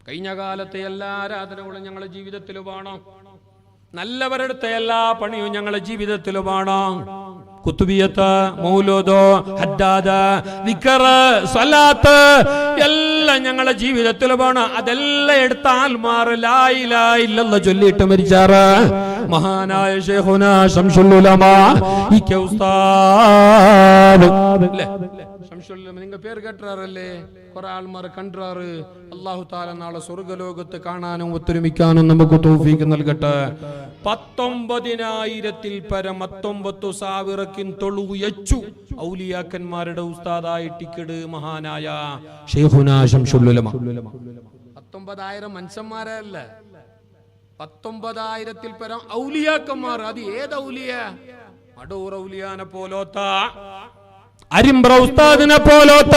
കഴിഞ്ഞ കാലത്തെ എല്ലാ ആരാധനകളും ഞങ്ങളുടെ ജീവിതത്തിൽ വേണം. നല്ലവരുടെ എല്ലാ പണിയും ഞങ്ങളുടെ ജീവിതത്തിൽ വേണം. കുത്തുബിയത്ത്, മൗലൂദ്, ഹദ്ദാദ്, ദിക്ർ, സ്വലാത്ത് എല്ലാം ഞങ്ങളുടെ ജീവിതത്തിൽ വേണം. അതെല്ലാം എടുത്താൽ മാറ് ലാ ഇലാഹ ഇല്ലല്ലാഹ് ചൊല്ലിയിട്ട് മരിച്ചാറ് മഹാനായ ശൈഖുനാ ശംസുൽ ഉലമാ ഇക്ക ഉസ്താദ് ശംസുൽ ഉലമാ. നിങ്ങൾ പേര് കേട്ടാറല്ലേ? കുറെ ആൾമാർ കണ്ടാറ്. അല്ലാഹു തആല നാളെ സ്വർഗ്ഗലോകത്ത് കാണാനും ഒത്തൊരുമിക്കാനും നമുക്ക് തൗഫീഖ് നൽകട്ടെ. 19,000-ൽ പരം 19,000 ഔലിയാക്കന്മാരുടെ ഉസ്താദായി ടിക്കറ്റ് മഹാനായ ശൈഖുനാ ശംസുൽ ഉലമാ. 19,000 മനുഷ്യന്മാരല്ല, 19,000-ൽ പരം ഔലിയാക്കന്മാർ. അത് ഏത് ഔലിയ? അടൂർ ഔലിയാനെ പോലോത്ത, അരിമ്പ്ര ഉസ്താദിനെ പോലോത്ത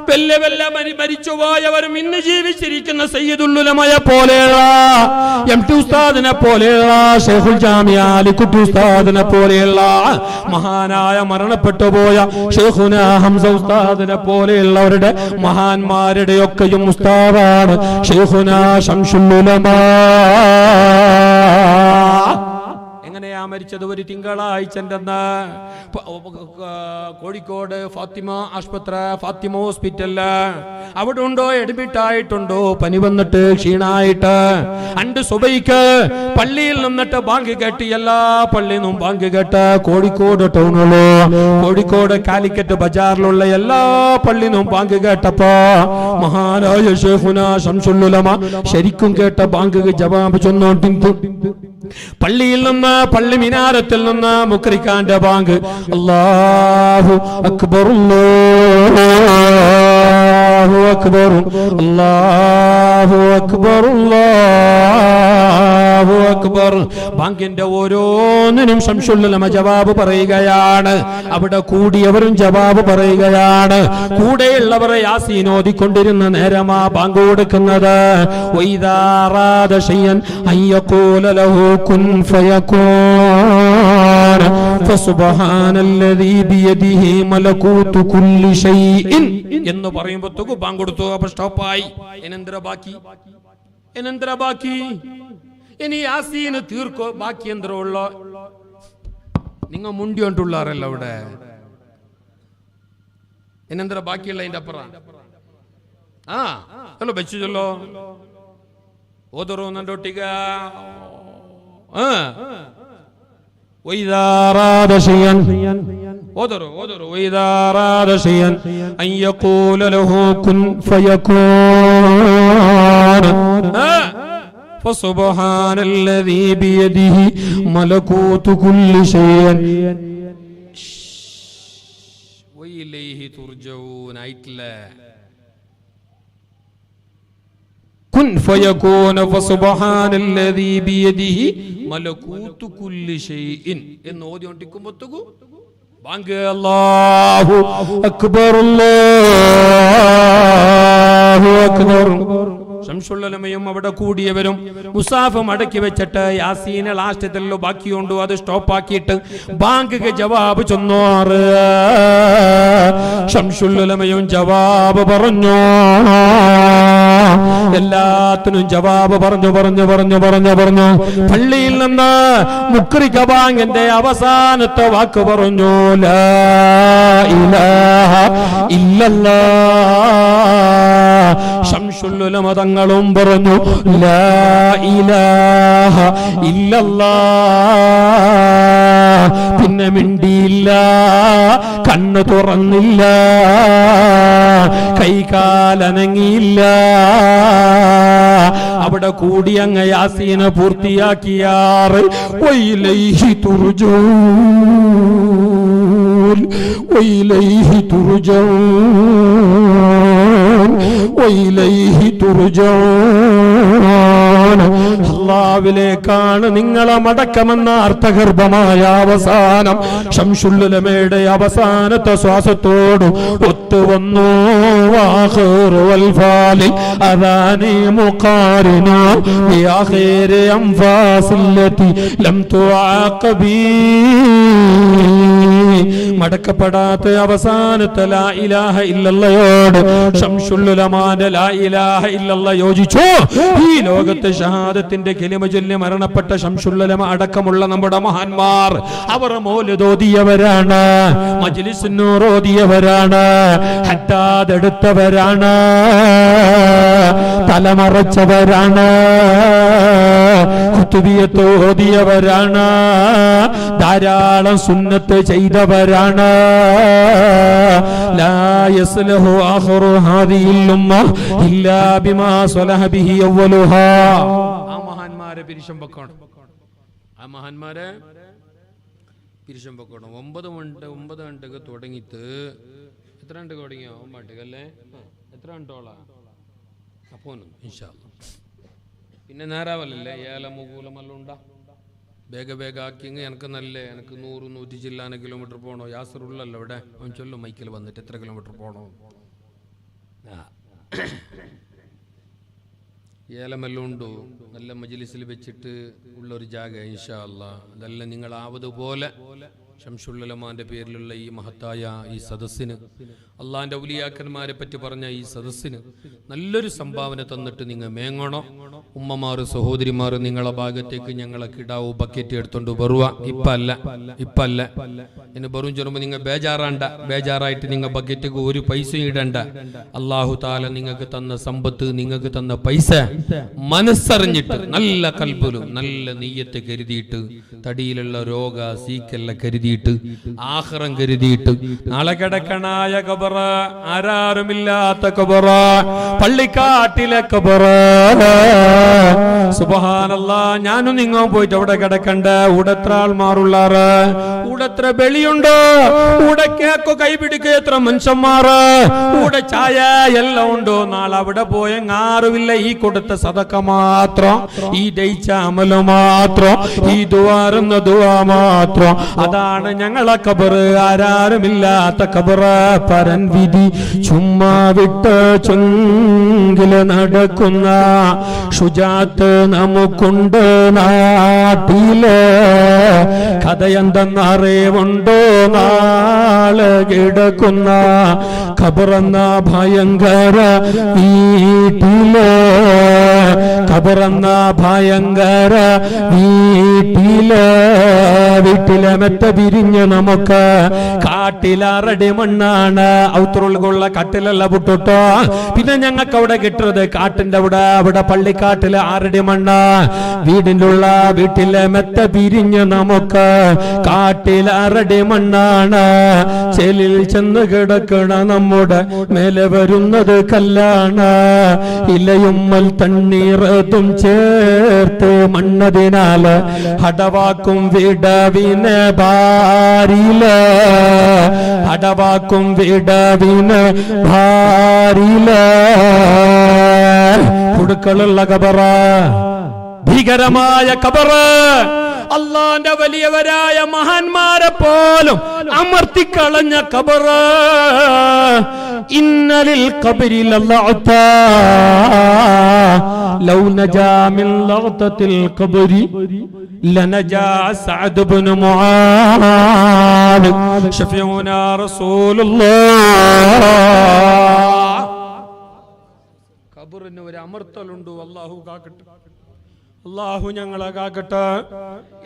വല്യ വല്യ മരിച്ചുപോയവരും ഇന്ന് ജീവിച്ചിരിക്കുന്ന സയ്യിദുൽ ഉലമയെ പോലെയുള്ള MT ഉസ്താദിനെ പോലെയുള്ള ശൈഖുൽ ജാമിഅ അലിക്കുട്ടി ഉസ്താദിനെ പോലെയുള്ള മഹാനായ മരണപ്പെട്ടു പോയ ശൈഖുനാ ഹംസ ഉസ്താദിനെ പോലെയുള്ളവരുടെ മഹാന്മാരുടെ ഒക്കെയും ഉസ്താദാണ് ശൈഖുനാ ശംസുൽ ഉലമാ. എങ്ങനെയാ മരിച്ചത്? ഒരു തിങ്കളാഴ്ച കോഴിക്കോട് ഫാത്തിമ ആശുപത്രി, ഫാത്തിമ ഹോസ്പിറ്റലില് അവിടെ ഉണ്ടോ, അഡ്മിറ്റ് ആയിട്ടുണ്ടോ, പനി വന്നിട്ട് ക്ഷീണായിട്ട്. അണ്ട് സുബൈക്ക് പള്ളിയിൽ നിന്നിട്ട് ബാങ്ക് കേട്ട്, എല്ലാ പള്ളിയിൽ നിന്നും ബാങ്ക് കേട്ട് കോഴിക്കോട് ടൗണിലോ കോഴിക്കോട് കാലിക്കറ്റ് ബജാറിലുള്ള എല്ലാ പള്ളിയിൽ നിന്നും ബാങ്ക് കേട്ടപ്പോ മഹാനായ ശൈഖുനാ ശംസുൽ ഉലമാ ശരിക്കും കേട്ട ബാങ്ക് ജവാബ് ചൊന്നോണ്ടിരുന്നു. പള്ളിയിൽ നിന്ന്, പള്ളി മിനാരത്തിൽ നിന്ന് മുക്രിക്കാന്റെ ബാങ്ക് അല്ലാഹു അക്ബർ അല്ലാഹു അക്ബർ അല്ലാഹു അക്ബർ അല്ലാഹു അക്ബർ. ബാങ്കിന്റെ ഓരോന്നിനും ശംസുൽ ഉലമാ ജവാബ് പറയുകയാണ്. അവിടെ കൂടിയവരും ജവാബ് പറയുകയാണ്. കൂടെയുള്ളവർ യാസീൻ ഓതിക്കൊണ്ടിരുന്ന നേരമാ ബാങ്ക് കൊടുക്കുന്നത്. വഇദാ അറാദ ശൈഅൻ അയ്യഖൂല ലഹു കുൻ ഫയകൂൻ ഫസുബ്ഹാനല്ലദീ ബിയദിഹി മലകൂതു കുല്ലി ഷൈഇൻ എന്ന് പറയുമ്പോഴത്തേക്ക് ബാങ്ക് കൊടുത്തു. അപ്പോൾ സ്റ്റോപ്പായി. എനെന്തര ബാക്കി? ഇനി യാസീൻ തീർക്കോ? ബാക്കി എന്തര ഉള്ള? നിങ്ങൾ മുണ്ടിയോണ്ടുള്ളാറല്ല അവിടെ. എനെന്തര ബാക്കിയുള്ള അതിന്റെ അപ്പുറം ചലോ വെച്ചു ചൊല്ലോ ഓതറോ നണ്ടൊട്ടിക. وإذا أراد شيئا وإذا أراد شيئا أن يقول له كن فيكون فسبحان الذي بيده ملكوت كل شيء وإليه ترجعون. കുൻ ഫയകൂന ഫസുബ്ഹാനല്ലദീ ബിയദിഹി മലകൂതു കുല്ലി ഷൈഇൻ എന്ന് ഓതിക്കൊണ്ടിരിക്കുമ്പോഴത്തേക്ക് ബാങ്ക് അല്ലാഹു അക്ബർ അല്ലാഹു അക്ബർ. ശംസുൽ ഉലമയും അവിടെ കൂടിയവരും മുസാഫ് മടക്കി വെച്ചിട്ട് യാസീൻ ലാസ്റ്റത്തിലോ ബാക്കിയുണ്ടോ അത് സ്റ്റോപ്പാക്കിയിട്ട് ബാങ്ക് ജവാബ് ചൊന്നാറ്. ശംസുൽ ഉലമയും ജവാബ് പറഞ്ഞു. എല്ലാത്തിനും ജവാബ് പറഞ്ഞു. പള്ളിയിൽ നിന്ന് മുക്രിക ബാങ്കിന്റെ അവസാനത്തെ വാക്ക് പറഞ്ഞു, ലാ ഇലാഹ ഇല്ലല്ലാഹ്. ശംസുൽ ഉലമ തങ്ങളും പറഞ്ഞു, ലാ ഇലാഹ ഇല്ലല്ലാഹ്. പിന്നെ മിണ്ടിയില്ല, കണ്ണു തുറന്നില്ല, കൈകാലനങ്ങിയില്ല. അവിടെ കൂടി അങ്ങ് യാസീന് പൂർത്തിയാക്കിയാറ്. വഇലൈഹി തുർജഊൻ വഇലൈഹി തുർജഊൻ വഇലൈഹി തുർജഊൻ. അല്ലാഹുവിലേക്കാണ് നിങ്ങളെ മടക്കമെന്ന അർത്ഥഗർഭമായ അവസാനം ശംസുൽ ഉലമയുടെ അവസാനത്തെ ശ്വാസത്തോട് ഒത്തുവന്നു. വാഖിറു വൽ ഫാലി അദാനി മുഖാരിന ബിആഖിരി അൻഫാസില്ലതി ലം തുആഖബി മടക്കപ്പെടാത്ത അവസാനത്തെ ലാ ഇലാഹ ഇല്ലല്ലയോട് ശംസുൽ ഉലമാന്റെ ലാ ഇലാഹ ഇല്ലല്ല യോജിച്ചു. ഈ ലോകത്തെ ഷഹാദത്തിന്റെ കലിമ ചൊല്ലി മരണപ്പെട്ട ശംസുൽ ഉലമ അടക്കമുള്ള നമ്മുടെ മഹാന്മാർ അവർ മൗലിദ് ഓതിയവരാണ്, മജ്ലിസ് നൂർ ഓതിയവരാണ്, ഹദ്ദാദ് എടുത്തവരാണ്, തലമറച്ചവരാണ്, ഖുതുബിയത്ത് ഓതിയവരാണ്, ധാരാളം സുന്നത്ത് ചെയ്തവരാണ്. ലാ യസ്ലഹു ആഖിറു ഹാദിഹിൽ ഉമ്മ ഇല്ലാ ബിമാ സ്വലഹ ബിഹി അവ്വലുഹാ. ആ മഹാന്മാരെ പിരിശം വെക്കണം, ആ മഹാന്മാരെ പിരിശം വെക്കണം. 9 ഗണ്ടക്ക് തുടങ്ങിയിട്ട് എത്ര ഗണ്ടക്ക് തുടങ്ങിയോ? 9 അല്ലേ? എത്ര ഗണ്ടോളാ അപ്പോനും ഇൻഷാ അല്ലാഹ്. പിന്നെ നേരാവല്ലേ ഏലമുകൂലമെല്ലാം ഉണ്ടാ വേഗ ആക്കിയെങ്കിൽ എനിക്ക് 100-100 ചില്ലാന കിലോമീറ്റർ പോകണോ? യാസറുള്ളല്ലോ ഇവിടെ, അവൻ ചൊല്ലും മൈക്കിൽ വന്നിട്ട് എത്ര കിലോമീറ്റർ പോകണോ? ഏലമെല്ലാം ഉണ്ടോ? നല്ല മജ്ലിസിൽ വെച്ചിട്ട് ഉള്ളൊരു ജാഗ ഇൻഷാ അല്ലാഹ്. അതെല്ലാം നിങ്ങളാവതുപോലെ ശംസുൽ ഉലമാന്റെ പേരിലുള്ള ഈ മഹത്തായ ഈ സദസ്സിന്, അള്ളാന്റെ ഔലിയാക്കന്മാരെ പറ്റി പറഞ്ഞ ഈ സദസ്സിന് നല്ലൊരു സംഭാവന തന്നിട്ട് നിങ്ങൾ മേങ്ങണോ. ഉമ്മമാർ സഹോദരിമാർ നിങ്ങളെ ഭാഗത്തേക്ക് ഞങ്ങളെ കിടാവ് ബക്കറ്റ് എടുത്തോണ്ട് ബറുവ. ഇപ്പല്ല ഇനി ബറും ചെറുമ്പോ നിങ്ങൾ ബേജാറായിട്ട് നിങ്ങൾ ബക്കറ്റേക്ക് ഒരു പൈസയും ഇടണ്ട. അള്ളാഹു താല നിങ്ങൾക്ക് തന്ന സമ്പത്ത്, നിങ്ങൾക്ക് തന്ന പൈസ മനസ്സറിഞ്ഞിട്ട് നല്ല കൽബിലും നല്ല നീയത്ത് കരുതിയിട്ട്, തടിയിലുള്ള രോഗ സീക്കെല്ലാം കരുതിയിട്ട്, ആഖിറം കരുതിയിട്ട്, നാളെ കിടക്കണായ ഖബറ, ആരാരുമില്ലാത്ത ഖബറ, പള്ളിക്കാട്ടിലെ ഖബറ. സുബ്ഹാനല്ലാഹ്, ഞാനും നിങ്ങൾ പോയിട്ട് അവിടെ കിടക്കണ്ട. ഉടത്ര ആൾമാറുള്ളാറ്, ഉടത്ര വെളിയുണ്ടോ, ഉടെ കേക്കോ കൈപിടിക്ക എത്ര മനുഷ്യന്മാറ്, ഉടെ ചായ എല്ലാം ഉണ്ടോ. നാളെ അവിടെ പോയ ആരുമില്ല. ഈ കൊടുത്ത സദക്ക മാത്രം, ഈ ദയിച്ച അമല് മാത്രം, ഈ ദുആറുന്ന ദുആ മാത്രം. അതാണ് ഞങ്ങളെ ഖബറ്, ആരാരുമില്ലാത്ത ഖബറ്. പരൻ വിധി ചുമ്മാ വിട്ട് ചൊങ്കില് നടക്കുന്ന ശുജാത്ത് നമുക്കുണ്ട് നാട്ടിലെ. കഥയെന്തെന്നറിവുണ്ടോ നാളെ കിടക്കുന്ന ഖബറെന്ന ഭയങ്കര വീട്ടിലെ. ഖബറെന്ന ഭയങ്കര വീട്ടിലെ മെത്ത പിരിഞ്ഞ് നമുക്ക് കാട്ടിലറടി മണ്ണാണ്. ഔത്തുള്ള കട്ടിലല്ല പൊട്ടുട്ടോ. പിന്നെ ഞങ്ങൾക്ക് അവിടെ കിട്ടുന്നത് കാട്ടിന്റെ അവിടെ പള്ളിക്കാട്ടിലെ 6 മണ്ണ്. വീട്ടിലെ മെത്ത പിരിഞ്ഞ് നമുക്ക് കാട്ടിലറടി മണ്ണാണ്. ചെലിൽ ചെന്ന് കിടക്കണ നമ്മുടെ മേലെ വരുന്നത് കല്ലാണ്. ഇലയുമ്മൽ തണ്ണീറതും ചേർത്ത് മണ്ണതിനാല് ഹടവാക്കും വിടവിന് ഭാരില്. ഹടവാക്കും വിടവിന് ഭാരില്. കുടുക്കളുള്ള ഖബറ, ഭീകരമായ ഖബറ. അള്ളാന്റെ വലിയവരായ മഹാന്മാരെ പോലും അമർത്തിക്കളഞ്ഞ ഖബറ. ഇന്നലിൽ ഖബരി ലല്ലഅത ലൗ നജാ മിൻ ലഗ്തത്തിൽ ഖബരി ലനജാ സഅദ് ഇബ്നു മുആദ് ശഫീഉനാ റസൂലുള്ളാഹ്. ഖബറിന് ഒരു അമർത്തലുണ്ട്. അല്ലാഹു കാക്കട്ടെ, അല്ലാഹു ഞങ്ങളെ കാക്കട്ടെ.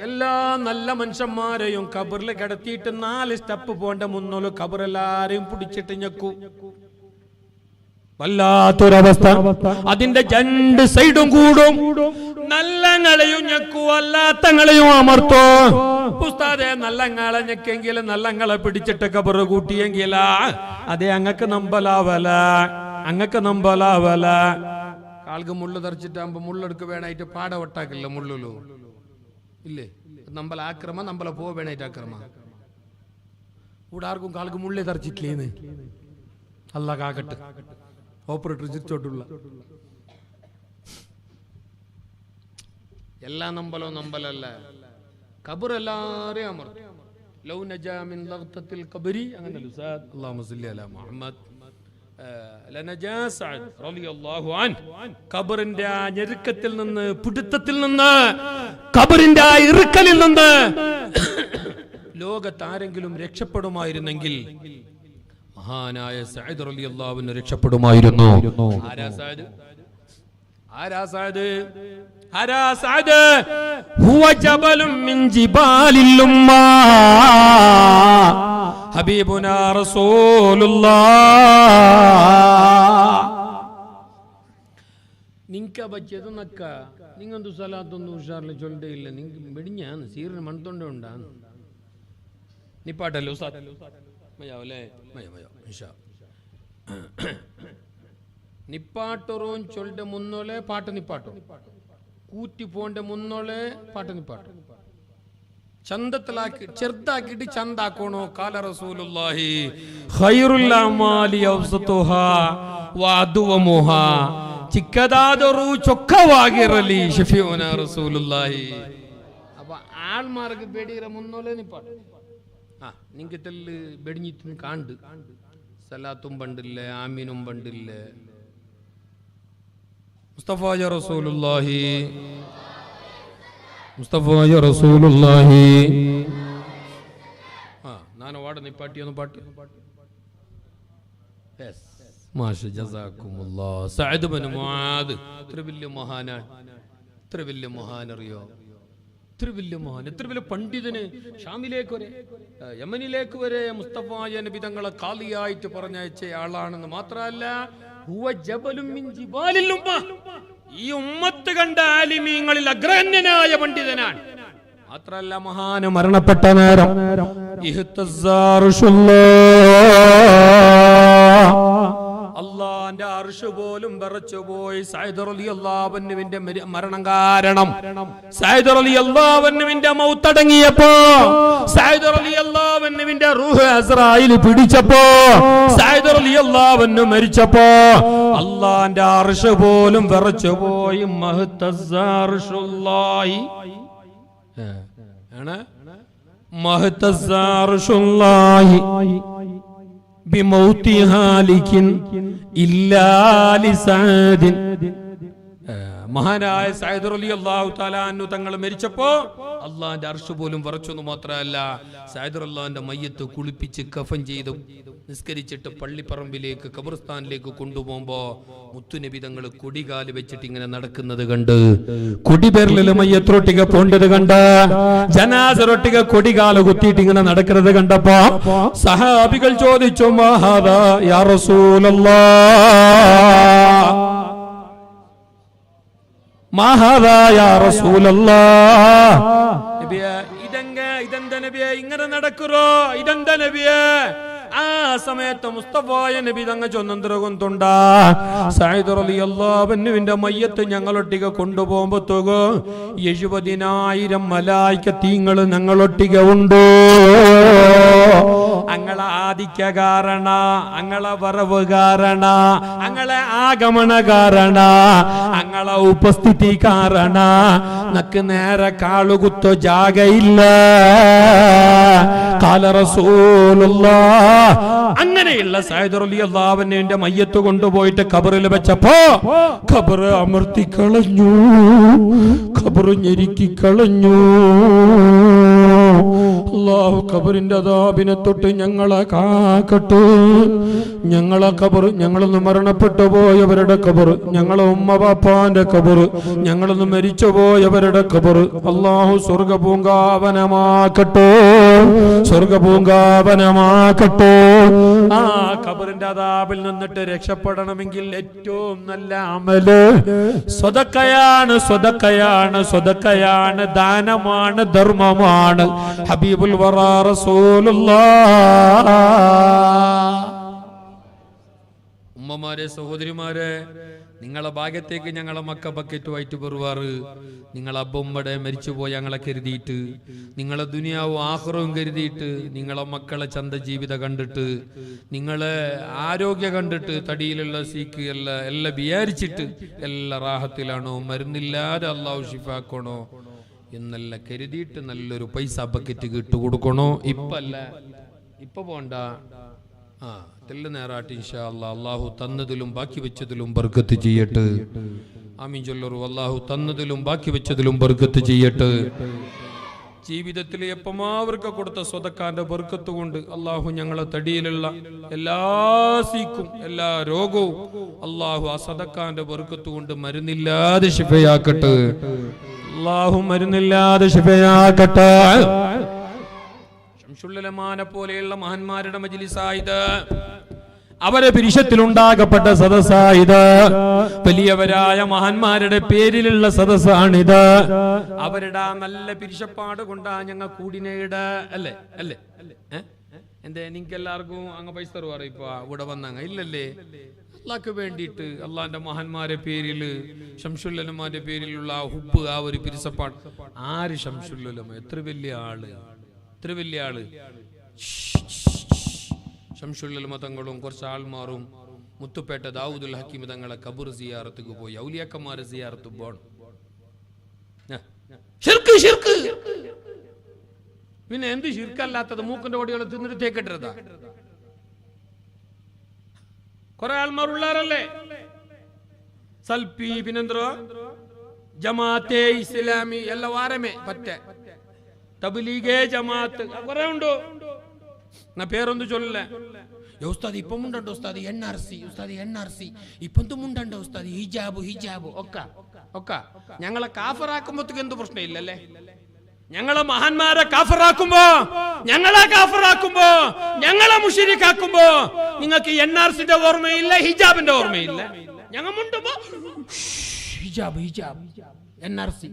എല്ലാ നല്ല മനുഷ്യന്മാരെയും ഖബറിൽ കിടത്തിയിട്ട് 4 സ്റ്റെപ്പ് പോണ്ട മുന്നോല് ഖബർ എല്ലാരെയും പിടിച്ചിട്ട് ഞെക്കൂ. വല്ലാത്തൊരവസ്ഥ. അതിന്റെ 2 സൈഡും കൂടും. നല്ലങ്ങളെയും ഞെക്കൂ, അല്ലാത്തങ്ങളെയും അമർത്തോ. ഉസ്താദെ, നല്ലങ്ങളെ ഞെക്കെങ്കിൽ നല്ലങ്ങളെ പിടിച്ചിട്ട് ഖബർ കൂട്ടിയെങ്കില അതെ അങ്ങക്ക് നമ്പലാവല. ആൾക്ക് മുള്ളു തെറിച്ചിട്ടാകുമ്പോ മുള്ളെടുക്ക് വേണായിട്ട് പാട ഒട്ടാക്കില്ല. മുള്ളുലു ഇല്ലേ നമ്മളെ ആക്രമ, നമ്മളെ പോ വേണായിട്ട് ആക്രമ. ഇവിടെ ആർക്കും കാൾക്ക് മുള്ളി തെറിച്ചിട്ടില്ലേന്ന് അല്ല കാക്കട്ടെ. ഓപ്പറേറ്റർ ചിരിച്ചോട്ടുള്ള എല്ലാ നമ്പലല്ല. ഖബർ എല്ലാരെയും അമർത്തും. ലൗ നജാ മിൻ ലഗ്തത്തിൽ ഖബരി അങ്ങനല്ല ഉസ്താദ്. അല്ലാഹുമ്മ സല്ലി അലാ മുഹമ്മദ്. ലനജാ സഅദ് റളിയല്ലാഹു അൻഹു. ഖബറിന്റെ ആ ഞെരുക്കത്തിൽ നിന്ന്, പിടുത്തത്തിൽ നിന്ന്, ഖബറിന്റെ ആ ഇറുക്കലിൽ നിന്ന് ലോകത്താരെങ്കിലും രക്ഷപ്പെടുമായിരുന്നെങ്കിൽ മഹാനായ സഅദ് റളിയല്ലാഹു അൻഹു രക്ഷപ്പെടുമായിരുന്നു. ആരാ സഅദ്? ഹുവ ജബലുൻ മിൻ ജിബാലിൽ ഉമ്മ ഹബീബുനാ റസൂലുള്ളാഹ്. നിങ്ക ബച്ചത് നക്ക നിങ്ങൊന്നും സലാത്തൊന്നും ഉഷാറിൽ ചൊല്ലേ ഇല്ല. നിങ്ങക്ക് വെടിഞ്ഞാന്ന് സീറിന് മൺതൊണ്ട ഉണ്ടാന്ന് നിപ്പാട്ടല്ലോ മയാവല്ലേ മയോ നിപ്പാട്ടോറും ചൊല്ലിന്റെ മുന്നോലെ പാട്ട് നിപ്പാട്ടോ കൂറ്റി പോണ്ട മുന്നോലെ പാട്ട് നിപ്പാട്ടോ ചന്തത്തിലാക്കി ചെറുതാക്കിട്ട് ചന്താക്കണോ. കാല റസൂലുള്ളാഹി ഖൈറുൽ അമാലി ഔസതുഹാ വഅദ്വമുഹാ. ചിക്കതാദറു ചൊക്കವಾಗಿರಲಿ ഷഫീഉനാ റസൂലുള്ളാഹി. അപ്പൊ ആൾമാർക്ക് ബെടിര മുന്നോലെ നിപ്പാട്ടോ. നിങ്ങക്ക് തെല്ല് ബെടിഞ്ഞിട്ട് കാണ്ട് സലാത്തും പണ്ടില്ല ആമീനും പണ്ടില്ല. മുസ്തഫായ റസൂലുള്ളാഹി ನಾನು ವಾಡ ನಿಪ್ಪಾಟಿ ಒಂದು ಪಾട്ട്. മാഷ് ജസാക്കുമുല്ലാഹ്. സഅദ് ബിൻ മുആദ് ഇത്ര വലിയ മഹാനാണ്. ഇത്ര വലിയ മഹാനറിയോ? ഇത്ര വലിയ മഹാൻ, ഇത്ര വലിയ പണ്ഡിതന് ഷാമിലേക്ക് വരെ യമനിലേക്ക് വരെ മുസ്തഫായ നബി തങ്ങളെ ഖാലിയായിട്ട് പറഞ്ഞയച്ച ആളാണെന്ന് മാത്രമല്ല ഹുവ ജബലുൻ മിൻ ജിബാലിൽ ഉമ്മ. ഈ ഉമ്മത്ത് കണ്ട ആലിമീങ്ങളിൽ അഗ്രഗണ്യനായ പണ്ഡിതനാണ്. മാത്രമല്ല മഹാന് മരണപ്പെട്ട നേരം അള്ളാന്റെ അർശ് പോലും വിറച്ചുപോയി. സഅദ് റളിയല്ലാഹു അൻഹുവിന്റെ മരണം കാരണം സഅദ് റളിയല്ലാഹു അൻഹുവിന്റെ മൗത്തടങ്ങിയപ്പോ സഅദ് റളിയല്ലാഹു അൻഹുവിന്റെ റൂഹ് അസ്രായിൽ പിടിച്ചപ്പോ സഅദ് റളിയല്ലാഹു അൻഹു മരിച്ചപ്പോ അള്ളാന്റെ അർശ് പോലും വിറച്ചുപോയി. മഹ്തസ്സാർഷുല്ലാഹി ആണ് മഹ്തസ്സാർഷുല്ലാഹി ബിമൗതി ഹാലികിൻ ഇല്ലാ ലിസഅദിൻ. മഹാനായ സഅദ് റളിയല്ലാഹു തആല അൻഹു തങ്ങൾ മരിച്ചപ്പോ അള്ളാന്റെ അർശ് പോലും വിറച്ചെന്ന് മാത്രമല്ല സഅദ് റളിയല്ലാഹുവിന്റെ മയ്യത്ത് കുളിപ്പിച്ച് കഫൻ ചെയ്ത് നിസ്കരിച്ചിട്ട് പള്ളിപ്പറമ്പിലേക്ക് ഖബർസ്ഥാനിലേക്ക് കൊണ്ടുപോകുമ്പോ മുത്തുനബി തങ്ങൾ കൊടികാല് വെച്ചിട്ട് ഇങ്ങനെ നടക്കുന്നത് കണ്ട്, കൊടിപേരിലെ മയ്യത്തൊട്ടിക പോണ്ടത് കണ്ട്, ജനാസറൊട്ടിക കൊടികാല് കുത്തിയിട്ട് ഇങ്ങനെ നടക്കുന്നത് കണ്ടപ്പോ സഹാബികൾ ചോദിച്ചു, മഹാദാ യാ റസൂലല്ലാഹ്, മഹാദാ യാ റസൂലല്ലാഹ്. നബിയേ ഇതെന്താ നബിയേ ഇങ്ങനെ നടക്കുറോ? ഇതെന്താ നബിയേ? ആ സമയത്ത് മുസ്തഫായ നബി തങ്ങ ചൊന്നന്തിരകൊണ്ടുണ്ട സഅദ് റളിയല്ലാഹു അൻഹുവിന്റെ മയ്യത്ത് ഞങ്ങളൊട്ടിക കൊണ്ടുപോകുമ്പോഴത്തേക്ക് 70,000 മലായികത്തീങ്ങൾ ഞങ്ങളൊട്ടിക ഉണ്ട്. അങ്ങളെ ആദിക്യ കാരണ, അങ്ങളെ വരവ് കാരണ, അങ്ങളെ ആഗമന കാരണ, അങ്ങളെ ഉപസ്ഥിതി കാരണ നക്ക് നേരെ കാളുകുത്തോ ജാഗയില്ല. ഖാല റസൂലുള്ളാഹ്. അങ്ങനെയുള്ള സഅദ് റളിയല്ലാഹു അൻഹുവിന്റെ മയ്യത്ത് കൊണ്ടുപോയിട്ട് ഖബറിൽ വെച്ചപ്പോ ഖബർ അമർത്തി കളഞ്ഞു, ഖബർ ഞെരുക്കി കളഞ്ഞു. അല്ലാഹു ഖബറിന്റെ അദാബിനെ തൊട്ട് ഞങ്ങളെ കാക്കട്ടെ. ഞങ്ങളെ ഖബർ, ഞങ്ങളൊന്ന് മരണപ്പെട്ടു പോയവരുടെ ഖബർ, ഞങ്ങളെ ഉമ്മ ബാപ്പാന്റെ ഖബർ, ഞങ്ങളൊന്ന് മരിച്ചു പോയവരുടെ ഖബർ അല്ലാഹു സ്വർഗ്ഗപൂങ്കാവനമാക്കട്ടെ, സ്വർഗ്ഗപൂങ്കാവനമാക്കട്ടെ. ആ ഖബറിന്റെ അദാബിൽ നിന്നിട്ട് രക്ഷപ്പെടണമെങ്കിൽ ഏറ്റവും നല്ല അമല് സ്വതക്കയാണ്, സ്വതക്കയാണ്, സ്വതക്കയാണ്, ദാനമാണ്, ധർമ്മമാണ്. ഹബീബുൽ വറാ റസൂലുള്ളാഹ്. ഉമ്മമാരെ, സഹോദരിമാരെ, നിങ്ങളെ ഭാഗ്യത്തേക്ക് ഞങ്ങളെ മക്ക ബക്കറ്റുമായിട്ട് പെറുവാറ്. നിങ്ങളെ അബ്ബമ്മടെ മരിച്ചുപോയി ഞങ്ങളെ കരുതിയിട്ട്, നിങ്ങളെ ദുനിയാവും ആഖിറവും കരുതിയിട്ട്, നിങ്ങളെ മക്കളെ ചന്ത ജീവിതം കണ്ടിട്ട്, നിങ്ങളെ ആരോഗ്യം കണ്ടിട്ട്, തടിയിലുള്ള സീക്ക് എല്ലാം വിചാരിച്ചിട്ട് എല്ലാ റാഹത്തിലാണോ, മരുന്നില്ലാതെ അല്ലാഹു ഷിഫാക്കണോ എന്നെല്ലാം കരുതിയിട്ട് നല്ലൊരു പൈസ ബക്കറ്റ് കിട്ടുകൊടുക്കണോ. ഇപ്പല്ല, ഇപ്പൊ പോണ്ട. തെല്ല് നേരാട്ട് ഇൻഷാ അല്ലാഹ്. അല്ലാഹു തന്നതിലും ബാക്കി വെച്ചതിലും ബർക്കത്ത് ചെയ്യട്ടെ. ആമീൻ ചൊല്ലറു. അല്ലാഹു തന്നതിലും ബാക്കി വെച്ചതിലും ബർക്കത്ത് ചെയ്യട്ടെ. ജീവിതത്തിൽ എപ്പമാവർക്ക് കൊടുത്ത സ്വതക്കാന്റെ ബർക്കത്ത് കൊണ്ട് അള്ളാഹു ഞങ്ങളെ തടിയിലുള്ള എല്ലാ സീക്കും എല്ലാ രോഗവും അള്ളാഹു ആ സദക്കാന്റെ ബർക്കത്ത് കൊണ്ട് മരുന്നില്ലാതെ ശിഫയാക്കട്ടെ. അള്ളാഹു മരുന്നില്ലാതെ ശിഫയാക്കട്ടെ. ശംസുല്ലമാനെ പോലെയുള്ള മഹാന്മാരുടെ മജ്ലിസായത്, അവരെ പിരിശത്തിലുണ്ടാകപ്പെട്ട സദസ്സായത്, വലിയവരായ മഹാന്മാരുടെ പേരിലുള്ള സദസ്സാണിത്. അവരുടെ ആ നല്ല പിരിശപ്പാട് കൊണ്ടാ ഞങ്ങൾ കൂടിനേട് അല്ലേ അല്ലേ എന്തേ നിങ്ങൾക്ക് എല്ലാവർക്കും അങ്ങ് പൈസ തരുവാറ ഇപ്പൊ ഇവിടെ വന്നങ്ങ ഇല്ലല്ലേ? അള്ളാഹ്ക്ക് വേണ്ടിയിട്ട് അള്ളാന്റെ മഹാന്മാരെ പേരില് ശംസുല്ലമാന്റെ പേരിലുള്ള ആ ഹുബ്, ആ ഒരു പിരിശപ്പാട്. ആര് ശംസുല്ലമ? എത്ര വലിയ ആള്, എത്ര വലിയ ആള്. ശംസുൽ തങ്ങളും കുറച്ച് ആൾമാറും മുത്തുപേട്ട ദാവൂദുൽ ഹക്കീം തങ്ങളെ കബർ സിയാറത്തുക്ക് പോയി. ഔലിയാക്കന്മാരെ സിയാറത്ത് പോണം. പിന്നെ എന്ത് ശിർക്കല്ലാത്തത്? മൂക്കിന്റെ ഓടികൾ തിന്നിട്ട് തേക്കിട്ടതാ. കുറെ ആൾമാരുള്ളാരല്ലേ സൽപി, പിന്നെന്തോ ജമാഅത്തെ ഇസ്ലാമി എല്ലാ വാരമേ പറ്റേ തബ്ലീഗേ ജമാഅത്ത് കുറെ ഉണ്ടോ. నా పేరొందు చొల్లే ఉస్తాది ఇప్ప ముండండి ఉస్తాది ఎన్ఆర్సి ఉస్తాది ఎన్ఆర్సి ഇപ്പന്തു മുണ്ടണ്ട ഉസ്താദി ഹിജാബ് ഹിജാബ് ഒക്ക ഞങ്ങളെ കാഫറാക്കുമ്പോഴത്തേക്ക് എന്ത് പ്രശ്നം ഇല്ലല്ലേ? ഞങ്ങളെ മഹാന്മാരെ കാഫറാക്കുമ്പോ, ഞങ്ങളെ മുശ്രിക്കാക്കുമ്പോ നിങ്ങൾക്ക് എൻആർസിന്റെ ഓർമ്മയില്ല, ഹിജാബിന്റെ ഓർമ്മയില്ല. ഞങ്ങൾ മുണ്ടുമ്പോ ഹിജാബ് എൻആർസി.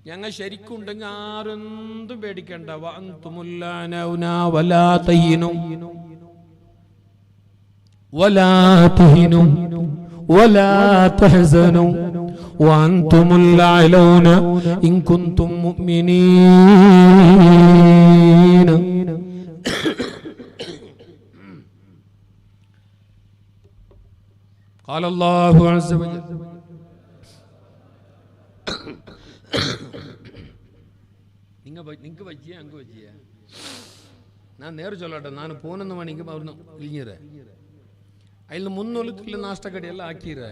ഞങ്ങൾ ശരിക്കുണ്ടെങ്കിൽ ആരെന്തും പേടിക്കണ്ട. قال الله عز وجل നിങ്ങൾക്ക് വയ്യ അങ്ങ് വയ്യ. ഞാൻ നേരെ ചൊല്ലട്ടെ, ഞാൻ 11 മണിക്ക് അവിടുന്ന് ഇഴിഞ്ഞിരേ അതിൽ 3 നാഷ്ടക്കടിയെല്ലാം ആക്കിയിരേ.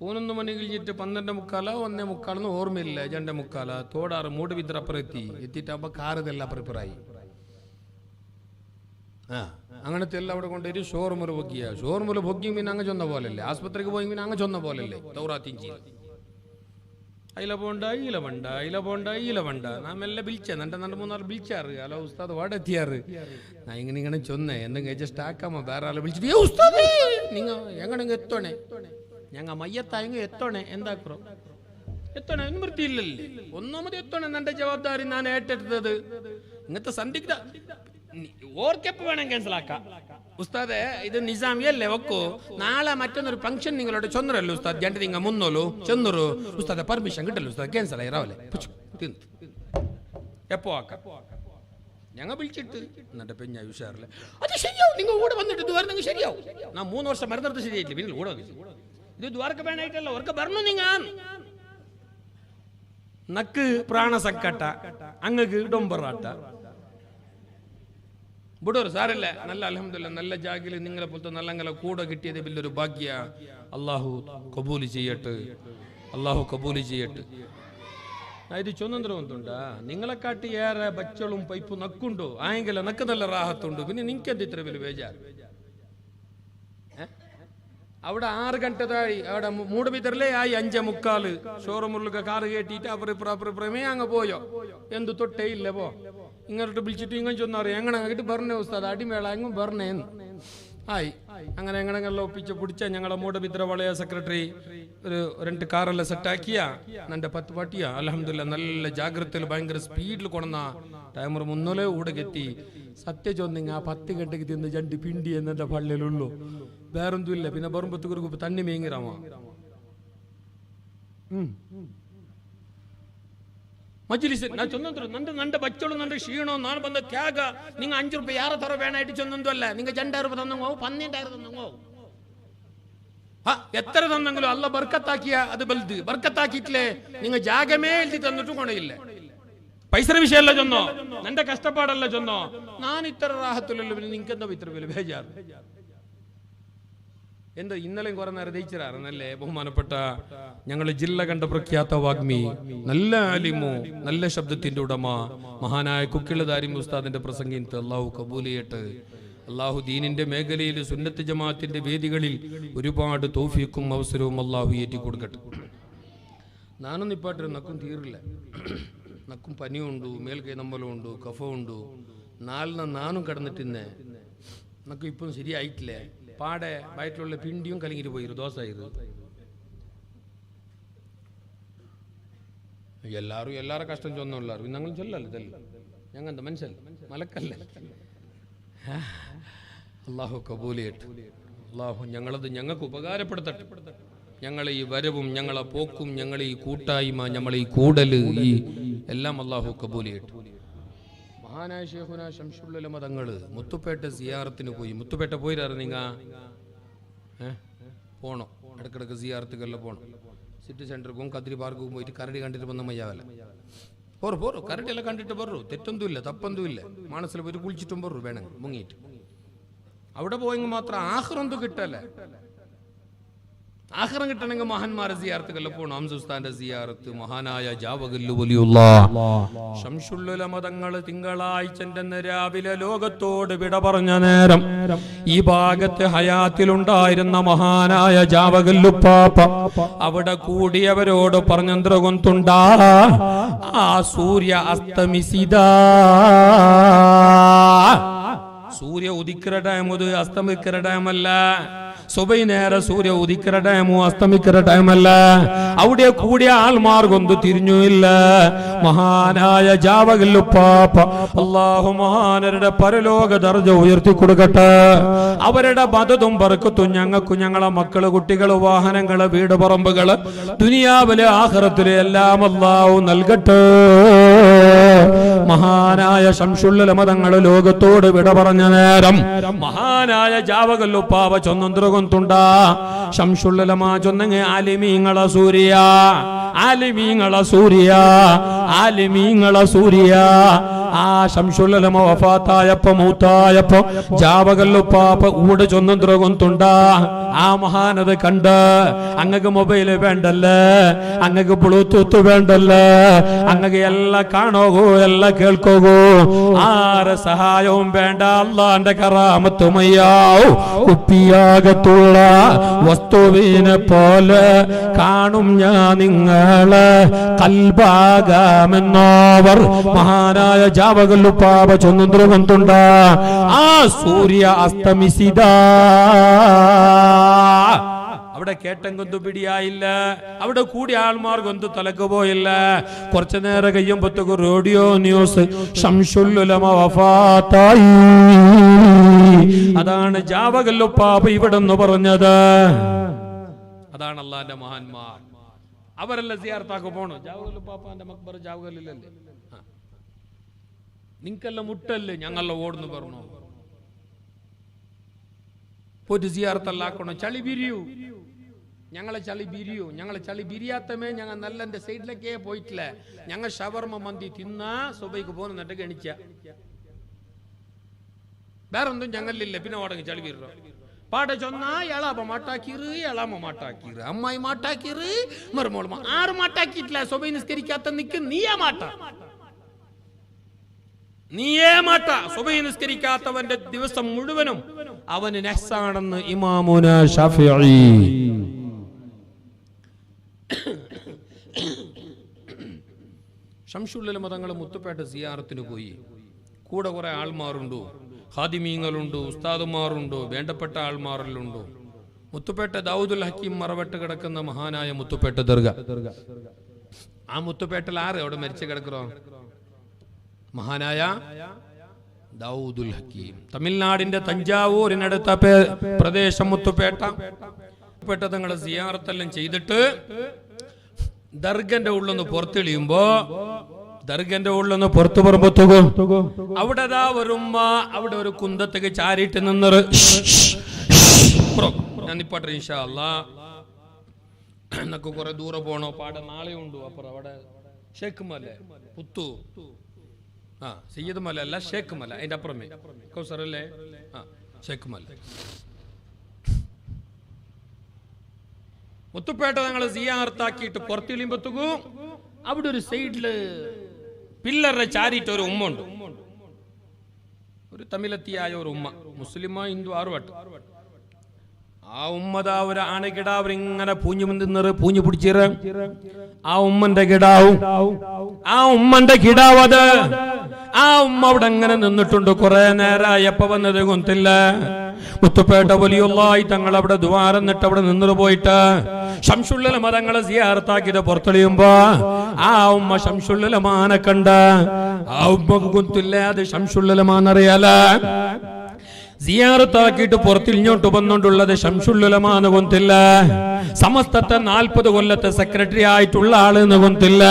11 മണി കഴിഞ്ഞിട്ട് 12:45 1:45 ഓർമ്മയില്ല, 2:45 തോടാറ് മൂട് വിദ്ര അപ്പുറം എത്തിയിട്ട് അപ്പൊ കാറതെല്ലാം അപ്പുറപ്പുറായി. അങ്ങനത്തെ എല്ലാം അവിടെ കൊണ്ടുപോയി ഷോറൂമിൽ പൊക്കിയ. ഷോറൂമിൽ പൊക്കി പിന്നെ അങ്ങ് ചൊന്ന പോലല്ലേ, ആസ്പത്രിക്ക് പോയി പിന്നെ അങ്ങ് ചൊന്ന പോലല്ലേ. തൗറാത്തിഞ്ചി അയില പോണ്ട നാം എല്ലാം വിളിച്ച നണ്ട 3-4 വിളിച്ചാറ്. ഹലോ ഉസ്താദ് വാടെ എത്തിയാറ്. ഞാൻ ഇങ്ങനെ ചൊന്നേ എന്തെങ്കിലും ജസ്റ്റ് ആക്കാമോ? വേറെ ആളെ വിളിച്ചിട്ട് ഉസ്താദ് നിങ്ങ എങ്ങനെ എത്തോണേ, ഞങ്ങ മയ്യത്തായെങ്കിൽ എത്തോണേ, എന്താക്കോ എത്തോണേ നിവൃത്തിയില്ലല്ലേ. ഒന്നാമത് എത്തോണേ എന്നെ ജവാബ്ദാരി ഞാൻ ഏറ്റെടുത്തത്. ഇങ്ങനത്തെ സന്ദിഗ്ധ ഓർക്കെപ്പ് വേണം ക്യാൻസൽ ആക്കാം. ഉസ്താദെ ഇത് നിസാമിയല്ലേ വെക്കോ, നാളെ മറ്റൊന്നൊരു ഫംഗ്ഷൻ നിങ്ങളോട് ചൊന്നരല്ലോ ഉസ്താദ്, ജണ്ട് നിങ്ങൾ മുന്നോലു ചെന്നൂರು ഉസ്താദെ പെർമിഷൻ കിട്ടല്ലോ ഉസ്താദ്, ക്യാൻസൽ ആയി രാവിലെ എപ്പോ ആക്കാം. ഞങ്ങൾ വിളിച്ചിട്ട് എന്നിട്ട് പെഞ്ഞ ഉഷാറില്ല, അത് ശരിയാവും, നിങ്ങൾ കൂടെ വന്നിട്ട് ദ്വാരം ശരിയാവും. ഞാൻ 3 വർഷം മരുന്നെടുത്ത് ശരിയായിട്ടില്ല, പിന്നെ കൂടെ ഇത് ദ്വാരക്ക് വേണമായിട്ടല്ല ഓർക്ക് പറഞ്ഞു. നിങ്ങൾ നക്ക് പ്രാണസക്കട്ട അങ്ങക്ക് ഡൊമ്പറാട്ട ബുഡോർ സാരല്ല. നല്ല അൽഹംദുലില്ലാ നല്ല ജാഗിൽ നിങ്ങളെ പോലത്തെ നല്ല കൂടെ കിട്ടിയത് വലിയൊരു ഭാഗ്യ. അള്ളാഹു കബൂല് ചെയ്യട്ടെ, അള്ളാഹു കബൂല് ചെയ്യട്ടെ. ഇത് ചൊന്നന്തരവന്തുണ്ട നിങ്ങളെക്കാട്ടി ഏറെ ബച്ചളും പൈപ്പും നക്കുണ്ടോ ആയെങ്കില നക്ക് നല്ല റാഹത്തുണ്ട്. പിന്നെ നിനക്കെന്ത് ഇത്ര വലിയ ബേജാർ? അവിടെ 6 ಗಂಟೆದಾയി അവിടെ മൂട് ബിതറിലേ ആയി 5:45 ഷോറൂമിലൊക്കെ കാറ് കേട്ടിട്ട് അപ്പുറമേ അങ്ങ് പോയോ. എന്ത് തൊട്ടേ ഇല്ല പോ. ഇങ്ങോട്ട് വിളിച്ചിട്ട് ഇങ്ങനെ ചൊന്നാറ് എങ്ങനെ ആയിട്ട് പറഞ്ഞേ ഉസ്താദ് അടിമേള അങ്ങും പറഞ്ഞേന്ന് ആയി. അങ്ങനെ എങ്ങനെല്ലാം ഒപ്പിച്ച് പിടിച്ച ഞങ്ങളെ മൂട് ബിത്ര വളയ സെക്രട്ടറി ഒരു 2 കാറെല്ലാം സെറ്റാക്കിയ നന്റെ 10 പാട്ടിയ അൽഹംദുലില്ലാ നല്ല ജാഗ്രതയിൽ ഭയങ്കര സ്പീഡിൽ കൊണ്ടുവന്ന ടൈമർ മുന്നോലെ ഊടകെത്തി. സത്യ ചൊന്നിങ് ആ 10 ಗಂಟೆಗೆ തിന്ന് 2 പിണ്ടി എന്നെ പള്ളിയിലുള്ളൂ, വേറൊന്നും ഇല്ല. പിന്നെ ബറുമ്പത്തുകുറുക്ക് തണ്ണി മേങ്ങിറാമ മജ്ലിസ് ನಾ ಚೊಂದಂದ್ರು ನಂದ ಬಚ್ಚಳು ನಂದ ಕ್ಷೀಣೋ ನಾನು ಬಂದ ತ್ಯಾಗ ನಿಂಗ 5 ರೂಪಾಯಿ ಯಾರ ತರ ಬೇಣಾയിട്ട് ചൊന്നൊന്നും അല്ല. നിങ്ങ 2000 രൂപ തന്നോ 12000 തന്നോ എത്ര തന്നെങ്കിലും അല്ല ബർക്കത്താക്കിയ അത് ബൽദ് ബർക്കത്താക്കിയിട്ടില്ലേ. നിങ്ങൾ ജാഗമേ എഴുതി തന്നിട്ട് കൊണയില്ല. പൈസയുടെ വിഷയമല്ല ചൊന്നോ, നിന്റെ കഷ്ടപ്പാടല്ല ചൊന്നോ. ഞാൻ ഇത്ര റാഹത്തില്ലല്ലോ, പിന്നെ നിങ്ങൾക്ക് എന്താ ഇത്ര വലിയ ബേജാറ്? എന്താ ഇന്നലെയും കുറെ നേരം ദയിച്ചിരായിരുന്നല്ലേ ബഹുമാനപ്പെട്ട ഞങ്ങൾ ജില്ല കണ്ട പ്രഖ്യാത വാഗ്മി, നല്ല ആലിമോ, നല്ല ശബ്ദത്തിന്റെ ഉടമ, മഹാനായ കുക്കിളദാരി ഉസ്താദിന്റെ പ്രസംഗം അള്ളാഹു കബൂൽ ചെയ്യട്ടെ. അള്ളാഹു ദീനിന്റെ മേഖലയിൽ സുന്നത്ത് ജമാഅത്തിന്റെ വേദികളിൽ ഒരുപാട് തൗഫീഖും അവസരവും അള്ളാഹു ഏറ്റി കൊടുക്കട്ടെ. നാനൊന്നും ഇപ്പാട്ട് നക്കും തീരില്ല, നക്കും പനിയുണ്ട്, മേൽക്കൈ നമ്മളുണ്ട്, കഫമുണ്ട്, നാനും കിടന്നിട്ടിന്നെ നക്കും ഇപ്പം ശരിയായിട്ടില്ലേ. പാടെ വയറ്റിലുള്ള പിണ്ടിയും കലങ്ങിട്ട് പോയിരു, ദോശായിരുന്നു. എല്ലാവരും കഷ്ടം ചൊന്നുള്ളാറ് ഞങ്ങൾ ചൊല്ലല്ലോ ചെല്ല, ഞങ്ങൾ എന്താ മനുഷ്യല്ല മലക്കല്ല. അള്ളാഹു കബൂലിയട്ട്. അള്ളാഹു ഞങ്ങൾക്ക് ഉപകാരപ്പെടുത്തട്ടെ. ഞങ്ങളെ ഈ വരവും ഞങ്ങളെ പോക്കും ഞങ്ങളെ ഈ കൂട്ടായ്മ ഞങ്ങളെ ഈ കൂടല് ഈ എല്ലാം അള്ളാഹു കബൂലിയട്ട്. മഹാനായ ശൈഖുനാ ശംസുൽ ഉലമ തങ്ങള് മുത്തുപേട്ട സിയാറത്തിന് പോയി. മുത്തുപേട്ട പോയിരാറ് നിങ്ങ പോണോ? ഇടക്കിടക്ക് സിയാറത്തുകളിൽ പോണം. സിറ്റി സെന്റർക്കും കദ്രി പാർക്കും പോയിട്ട് കരടി കണ്ടിട്ട് വന്ന മയ്യാവല്ല. പോറു കരടി എല്ലാം കണ്ടിട്ട് പോറു, തെറ്റൊന്നുമില്ല, തപ്പൊന്നുമില്ല. മനസ്സിൽ പോയിട്ട് കുളിച്ചിട്ടും പോറു വേണമെങ്കിൽ മുങ്ങിയിട്ട്. അവിടെ പോയെങ്കിൽ മാത്രം ആഖിറൊന്നും കിട്ടല്ലേ. ആഖിറം കിട്ടണമെങ്കിൽ മഹാന്മാരെ സിയാറത്തുകളിൽ പോകണം. ഹംസുസ്താന്റെ സിയാറത്ത്, മഹാനായ ജാവഗല്ലു വലിയുള്ളാഹ് ശംസുൽ ഉലമ തങ്ങള് തിങ്കളാഴ്ചന്റെ രാവിലെ ലോകത്തോട് വിട പറഞ്ഞ നേരം ഈ ഭാഗത്ത് ഹയാത്തിലുണ്ടായിരുന്ന മഹാനായ ജാവഗല്ലുപ്പാപ്പ അവിടെ കൂടിയവരോട് പറഞ്ഞെന്തൃകൊന്തുണ്ടാ ആ സൂര്യ അസ്തമിസിതാ. സൂര്യ ഉദിക്കിற ടൈം ഇത് അസ്തമിക്കിற ടൈമല്ല. സുബൈ നേരെ സൂര്യ ഉദിക്കിற ടൈമോ അസ്തമിക്കിற ടൈമല്ല. അവിടെ കൂടിയ ആൾമാർക്കൊന്തു തിരിഞ്ഞുമില്ല. മഹാനായ ജാവഗല്ലുപ്പാപ്പ അല്ലാഹു മഹാനരുടെ പരലോക ദർജ ഉയർത്തി കൊടുക്കട്ടെ. അവരുടെ മദതും ബർക്കത്തും ഞങ്ങൾക്കും ഞങ്ങളെ മക്കള്, കുട്ടികള്, വാഹനങ്ങള്, വീട്, പറമ്പുകള്, ദുനിയാവിലെ ആഖിറത്തിലെ എല്ലാം അല്ലാഹു നൽകട്ടെ. മഹാനായ ശംസുൽ ഉലമ തങ്ങള് ലോകത്തോട് വിട പറഞ്ഞ നേരം മഹാനായ ജാവഗല്ലുപ്പാപ്പ ചൊന്നുകൊന്തുണ്ടാ ശംസുൽ ഉലമ ചൊന്നങ്ങ് ആലിമീങ്ങളെ സൂര്യ, ആലിമീങ്ങളെ സൂര്യ, ആലിമീങ്ങളെ സൂര്യ. ആ ശംസുൽ ഉലമ വഫാത്തായപ്പോ മൂത്തായപ്പോ ജാവഗല്ലുപ്പാപ്പ ഊട് ചൊന്നുകൊന്തുണ്ടാ ആ മഹാനത് കണ്ട് അങ്ങക്ക് മൊബൈല് വേണ്ടല്ലേ, അങ്ങക്ക് ബ്ലൂടൂത്ത് വേണ്ടല്ലേ, അങ്ങക്ക് എല്ലാം കാണോകൂ, എല്ലാം കേൾക്കോകൂ, ആരെ സഹായവും വേണ്ട. അള്ളാന്റെ കറാമത്തുമയ്യാവൂ. കുപ്പിയാകത്തുള്ള വസ്തുവിനെ പോലെ കാണും ഞാൻ നിങ്ങളെ കൽബാകാമെന്നോവർ മഹാനായ ജാവഗല്ലുപ്പാപ്പ ചൊന്നുകൊന്തുണ്ട. ആ സൂര്യ അസ്തമിസിതാ. അവിടെ കേട്ടെങ്കൊന്തു പിടിയായില്ല. അവിടെ കൂടിയ ആൾമാർക്കൊന്തു തലക്ക് പോയില്ല. കുറച്ചു നേരം കഴിയുമ്പോഴത്തേക്ക് റേഡിയോ ന്യൂസ് ശംസുൽ ഉലമ വഫാത്തായി. അതാണ് ജാവഗല്ലുപ്പാപ്പ ഇവിടെന്ന് പറഞ്ഞത്. അതാണ് അള്ളാന്റെ മഹാന്മാർ. അവരല്ല സിയാറത്താക്ക് പോണു. ജാവഗല്ലുപ്പാപ്പാന്റെ മക്ബർ ജാവഗല്ലിലല്ലേ, നിങ്ങൾക്കെല്ലാം മുട്ടല്ലേ, ഞങ്ങളെല്ലാം ഓടുന്നു പറഞ്ഞു. പോയിട്ട് സിയാറത്തല്ലാക്കണം. ചളി ബിരിയൂ, ഞങ്ങളെ ചളി ബിരിയൂ. ഞങ്ങളെ ചളി ബിരിയാത്തമേ ഞങ്ങൾ നല്ല എന്റെ സൈഡിലേക്കേ പോയിട്ടില്ല. ഞങ്ങൾ ഷവർമ മന്തി തിന്നാ സുബൈക്ക് പോകുന്നിട്ട് ഗണിച്ച വേറൊന്നും ഞങ്ങളില്ല. പിന്നെ ഓടങ്ങി ചളി ബിരിയോ പാടെ ചൊന്നാ എളാമ മാട്ടാക്കീറ്, എളാമ മാട്ടാക്കീറ്, അമ്മായി മാട്ടാക്കീറ്, മറുമോൾ ആറ് മാട്ടാക്കിയിട്ടില്ല. സുബൈ നിസ്കരിക്കാത്ത നിക്ക് നീയാ മാട്ട, നീയേ മാട്ട. സുബൈ നിസ്കരിക്കാത്തവന്റെ ദിവസം മുഴുവനും അവന് നഹ്സാണെന്ന് ഇമാമുന ശാഫിഈ. ശംസുൽ ഉലമ തങ്ങൾ മുത്തുപേട്ട സിയാറത്തിന് പോയി. കൂടെ കുറെ ആൾമാരുണ്ടോ, ഖാദിമീങ്ങളുണ്ടോ, ഉസ്താദുമാരുണ്ടോ, വേണ്ടപ്പെട്ട ആൾമാരിലുണ്ടോ. മുത്തുപേട്ട ദാവൂദുൽ ഹക്കീം മറവട്ട് കിടക്കുന്ന മഹാനായ മുത്തുപേട്ട ദർഗ. ആ മുത്തുപേട്ടൽ ആറ് അവിടെ മരിച്ചു കിടക്കറോ? മഹാനായ ദാവൂദുൽ ഹക്കീം. തമിഴ്നാടിന്റെ തഞ്ചാവൂരിനടുത്ത പ്രദേശം മുത്തുപേട്ട. മുത്തുപേട്ട തങ്ങളെ സിയാറത്തെല്ലാം ചെയ്തിട്ട് ദർഗന്റെ ഉള്ളൊന്ന് പുറത്തെളിയുമ്പോ, ദർഗന്റെ ഉള്ളൊന്ന് പുറത്തു പറമ്പത്തുകോ അവിടെ വരുമ്പ അവിടെ ഒരു കുന്തത്തേക്ക് ചാരിട്ട് നിന്നറ്. ഞാൻ നിപ്പാട്ടെ ഇൻഷാ അല്ലാഹ്. എന്നൊക്കെ കുറെ ദൂരെ പോണോ, പാടെ നാളെ ഉണ്ടു. അപ്പുറം അവിടെ ഷേഖ് മല പുത്തു, സയ്യിദ് മല അല്ല ഷേഖ് മല, അതിന്റെ അപ്പുറമേ കൗസറല്ലേ, ഷേഖ് മല. മുത്തുപേട്ട ഞങ്ങൾ സിയാർത്താക്കിയിട്ട് പുറത്തിളിയുമ്പത്തുക്കും അവിടെ ഒരു സൈഡില് പില്ലറെ ചാരിയിട്ട് ഒരു ഉമ്മ ഉണ്ട്. ഒരു തമിഴത്തിയായ ഒരു ഉമ്മ, മുസ്ലിമോ ഹിന്ദു ആറുവട്ട്. ആ ഉമ്മതാ ഒരു ആണക്കിടാവ് ഇങ്ങനെ പൂഞ്ഞു പിടിച്ചിറ. ആ ഉമ്മന്റെ കിടാവും അത് ആ ഉമ്മ അവിടെ അങ്ങനെ നിന്നിട്ടുണ്ട്. കുറെ നേരമായി എപ്പ വന്നത് കൊന്നില്ല. മുത്തുപേട്ട വലിയുള്ളായി തങ്ങൾ അവിടെ ദ്വാരന്നിട്ട് അവിടെ നിന്നു പോയിട്ട് ശംസുല്ലുലമ തങ്ങളെ സിയാറത്താക്കിയിട്ട് പുറത്തെളിയുമ്പോ ആ ഉമ്മ ശംസുല്ലുലമാനെ കണ്ട. ആ ഉമ്മക്ക് കൊന്നില്ല അത് ശംസുല്ലുലമാന്നറിയാല. സിയാറത്താക്കിയിട്ട് പുറത്തിരിഞ്ഞോട്ട് വന്നോണ്ടുള്ളത് ശംസുല്ലുലമാന്ന് കൊന്നില്ല. സമസ്തത്തെ 40 കൊല്ലത്തെ സെക്രട്ടറി ആയിട്ടുള്ള ആളെന്ന് കൊന്നില്ല.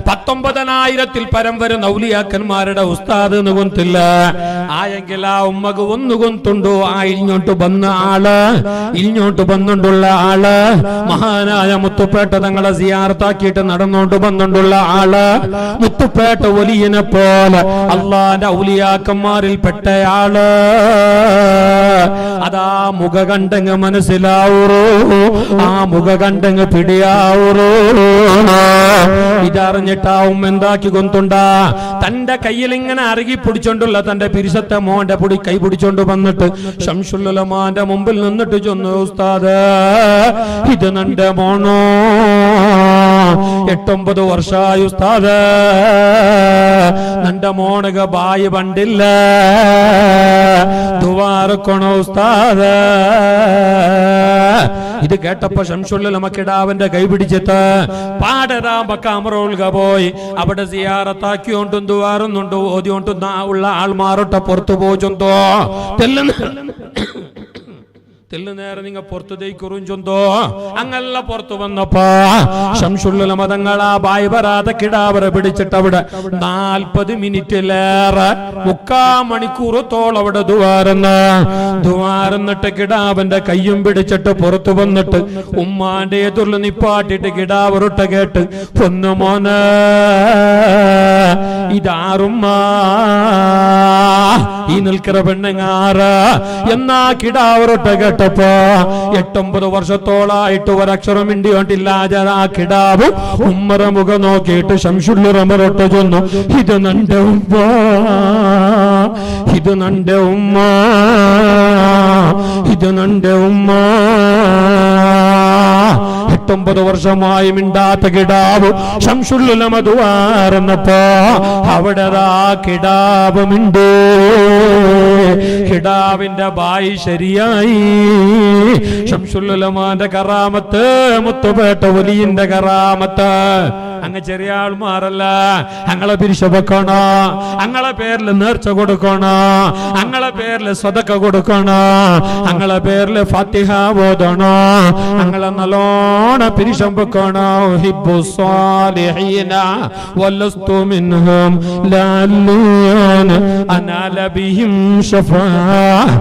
19,000-ൽ പരം വരുന്ന ഔലിയാക്കന്മാരുടെ ഉസ്താദ് എന്ന് കൊന്നില്ല. ആയെങ്കിൽ ആ ഉമ്മക്ക് ഒന്ന് കൊന്നുണ്ടോ? ആ ഇഞ്ഞോട്ട് വന്നുകൊണ്ടുള്ള ആള് മഹാനായ മുത്തുപേട്ട തങ്ങളെ സിയാറത്താക്കിയിട്ട് നടന്നോണ്ട് വന്നുകൊണ്ടുള്ള ആള് മുത്തുപേട്ട വലിയനെ പോലെ അള്ളാന്റെ ഔലിയാക്കന്മാരിൽ പെട്ടയാള്. അതാ മുഖ കണ്ടങ്ങ് മനസ്സിലാവൂറോ, ആ മുഖ കണ്ടങ്ങ് പിടിയാവൂറോ. ഇതറിഞ്ഞിട്ടാവും എന്താക്കി കൊന്നുണ്ടാ തന്റെ കയ്യിൽ ഇങ്ങനെ അറുകി പിടിച്ചോണ്ടുള്ള തന്റെ പിരിശത്തെ മോന്റെ കൈ പിടിച്ചോണ്ട് വന്നിട്ട് ശംസുല്ലുലമാന്റെ മുമ്പിൽ നിന്നിട്ട് ചൊന്നു, ഉസ്താദ് ഇത് നന്റെ മോണോ, 8-9 വർഷമായി ഉസ്താദ്, നന്റെ മോണക ബായി പണ്ടില്ല, ദുവാറക്കണോ ഉസ്താദ്. ഇത് കേട്ടപ്പോ ശംസുല്ലുലമ കിടാവിന്റെ കൈ പിടിച്ചിട്ട് പാടരാമ്പക്കാമറോൾക പോയി അവിടെ സിയാറത്താക്കിയോണ്ടും ദുവാറുന്നുണ്ട് ഓതിയോണ്ടും ഉള്ള ആൾമാറൊട്ട പുറത്തു പോച്ചൊന്തോ തെല്ലു നേരം നിങ്ങ പുറത്തേക്ക് കുറിഞ്ചൊന്തോ. അങ്ങല്ല പുറത്തു വന്നപ്പോ ശംസുല്ലുലമ തങ്ങളാ ബായി വരാതെ കിടാവറെ പിടിച്ചിട്ട് അവിടെ 40 മിനിറ്റിലേറെ 3/4 മണിക്കൂറത്തോളം അവിടെ ദുവാരന്നിട്ട് കിടാവന്റെ കയ്യും പിടിച്ചിട്ട് പുറത്തു വന്നിട്ട് ഉമ്മാന്റെ എതിർന്ന് നിപ്പാട്ടിട്ട് കിടാവറൊട്ട കേട്ട്, പൊന്നു മോനെ ഇതാറുമ്മ, ഈ നിൽക്കുന്ന പെണ്ണുങ്ങാറ എന്നാ കിടാവറൊട്ട കേട്ടപ്പോ 8-9 വർഷത്തോളായിട്ട് ഒരക്ഷരം മിണ്ടിയോണ്ടില്ല ആ കിടാവ് ഉമ്മറ മുഖം നോക്കിയിട്ട് ശംസുല്ലുലമറൊട്ട ചൊന്നു, ഇത് നന്റെ ഉമ്മ, ഇത് നന്റെ ഉമ്മ, ഇത് നന്റെ ഉമ്മ. 8-9 വർഷമായി മിണ്ടാത്ത കിടാവ് ശംസുല്ലുലമ ദുആറന്നപ്പോ അവിടെ ആ കിടാവ് മിണ്ടേ. കിടാവിന്റെ ബായി ശരിയായി. ശംസുല്ലുലമാന്റെ കറാമത്ത്, മുത്തുപേട്ട വലിയന്റെ കറാമത്ത്. അങ്ങ് ചെറിയ ആൾമാരല്ല, അങ്ങളെ പിരിശ വെക്കണോ, അങ്ങളെ പേരിൽ നേർച്ച കൊടുക്കണോ, അങ്ങളെ പേരിൽ സ്വതക്ക കൊടുക്കണോ, അങ്ങളെ പേരിൽ ഫാത്തിഹ ഓതണോ, അങ്ങളെ നല്ലോണം പിരിശം വെക്കണോ. ഹിബ്ബു സ്വാലിഹീന വലസ്തു മിൻഹും ലഅല്ലിയാന അനാല ബിഹിം ശഫാഅ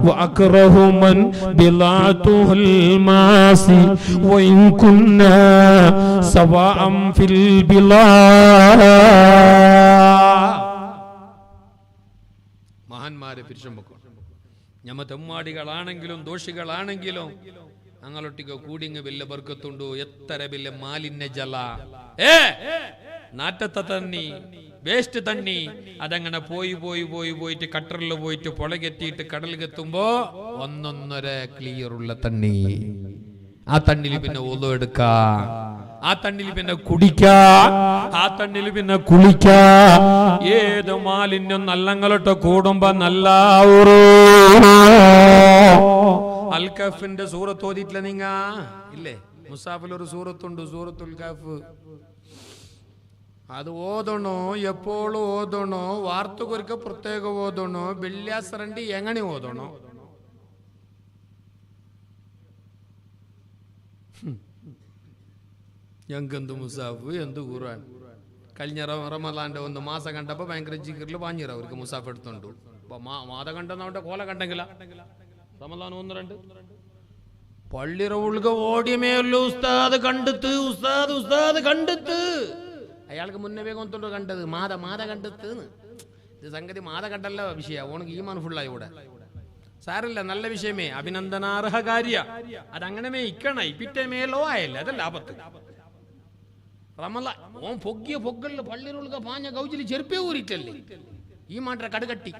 വഅക്റഹു മൻ ബിലാതുൽ മാസി വഇൻ കുന്നാ സവാഅൻ ഫിൽ മഹാന്മാരെ പിരിശം വെക്കും. ഞമ്മ തെമ്മാടികളാണെങ്കിലും ദോഷികളാണെങ്കിലും ഞങ്ങളൊട്ടിക്ക് കൂടിങ്ങ് വലിയ ബർക്കത്തുണ്ടു. എത്ര വലിയ മാലിന്യ ജല നാറ്റത്തെ തണ്ണി, വേസ്റ്റ് തണ്ണി അതങ്ങനെ പോയിട്ട് കട്ടറിൽ പോയിട്ട് പുളകെത്തിയിട്ട് കടലിലെത്തുമ്പോ 1.5 ക്ലിയർ ഉള്ള തണ്ണി. ആ തണ്ണിൽ പിന്നെ ഒതു എടുക്ക, ആ തണ്ണിൽ പിന്നെ കുടിക്ക, ആ തണ്ണിൽ പിന്നെ കുളിക്ക. ഏത് മാലിന്യം നല്ലങ്ങളൊട്ട് കൂടുമ്പോ നല്ല അൽകഫിന്റെ സൂറത്ത് ഓതിയിട്ടില്ല നിങ്ങ ഇല്ലേ? മുസാഫിൽ ഒരു സൂറത്തുണ്ട്, സൂറത്തുൽ കഫ്. അത് ഓതണോ, എപ്പോഴും ഓതണോ, വാർത്തക്കൊരുക്ക പ്രത്യേക ഓതണോ, വെള്ളിയാസറണ്ടി എങ്ങനെ ഓതണോ? ഞങ്ങെന്ത് മുസാഫ് എന്ത് ഖുർആൻ. കഴിഞ്ഞ റമദാന്റെ 1 മാസം കണ്ടപ്പോ ഭയങ്കര ജിഗറിൽ വാങ്ങിറ അവർക്ക് മുസാഫ് എടുത്തുണ്ട്. മാത കണ്ടെന്നവന്റെ കോല കണ്ടെങ്കില റമദാൻ 1-2 പള്ളിറ ഉൾക ഓടിയമേയുള്ളൂ. ഉസ്താദ് കണ്ടെത്ത്, ഉസ്താദ് കണ്ടെത്ത്. അയാൾക്ക് മുന്നേ വേഗം ഒന്നുണ്ടോ കണ്ടത്, മാത കണ്ടെത്ത്. ഇത് സംഗതി മാത കണ്ടല്ല വിഷയ. ഓണക്ക് ഈമാൻ ഫുള്ളായി ഇവിടെ. സാരല്ല, നല്ല വിഷയമേ, അഭിനന്ദനാർഹ കാര്യ. അതങ്ങനെ ഇക്കണ പിറ്റേ മേലോ ആയല്ലേ, അതല്ല ആപത്ത്. റമളാൻ ഓൻ പൊക്കിയ പൊക്കലില് പള്ളിയിലുള്ള പാഞ്ഞ കൗച്ചില് ചെറുപ്പേ ഊരിട്ടല്ലേ ഈ മാറ്റ കടുകട്ടി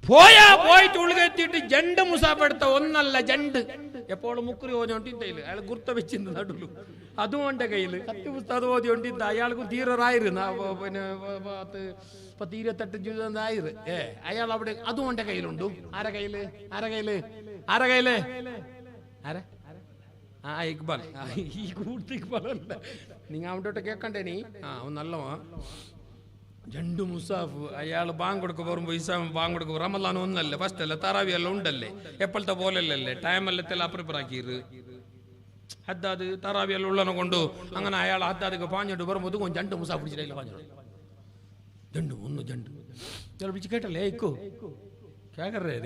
പോയിട്ട് ഉള്ളിലെത്തിയിട്ട് ജണ്ട് മുസാഫ് എടുത്ത ഒന്നല്ല ജണ്ട് എപ്പോഴും മുക്കുറി ഓതിക്കൊണ്ടില്ല. അയാൾ കുർത്ത വെച്ചിരുന്നു നടുലു, അതും എൻ്റെ കയ്യിൽ കത്തി പുസ്തകം ഓതിക്കൊണ്ടിരുന്ന അയാൾക്കും തീരായിരുന്നു. പിന്നെ 10-28 അയാൾ അവിടെ അതും എൻ്റെ കയ്യിലുണ്ട്. ആരെ കയ്യില് ഇക്ബാൽ, ഈ കൂട്ട് ഇക്ബാലല്ല, നിങ്ങൾ അവിടോട്ട് കേൾക്കണ്ടേ നീ. നല്ലവാ ജണ്ടു മുസാഫ്. അയാൾ ബാങ്ക് കൊടുക്കുക പറയുമ്പോൾ ഇസാം ബാങ്ക് കൊടുക്കുക. റമളാൻ ഒന്നല്ലേ, ഫസ്റ്റ് അല്ല, തറാവി എല്ലാം ഉണ്ടല്ലേ, എപ്പോഴത്തെ പോലല്ലേ, ടൈം എല്ലാം അപ്പുറപ്പിറാക്കിയത്. ഹദ്ദാദ് തറാവി എല്ലാം ഉള്ളനെ കൊണ്ടു അങ്ങനെ അയാൾ ഹദ്ദാദ് പാഞ്ഞിട്ട് പറയുമ്പോൾ ഇത് ജണ്ട് മുസാഫ് പിടിച്ചിട്ടില്ല, പാഞ്ഞു ജണ്ട് ഒന്ന് ജണ്ട് പിടിച്ച് കേട്ടല്ലേ ഇക്കോ കേക്കറേ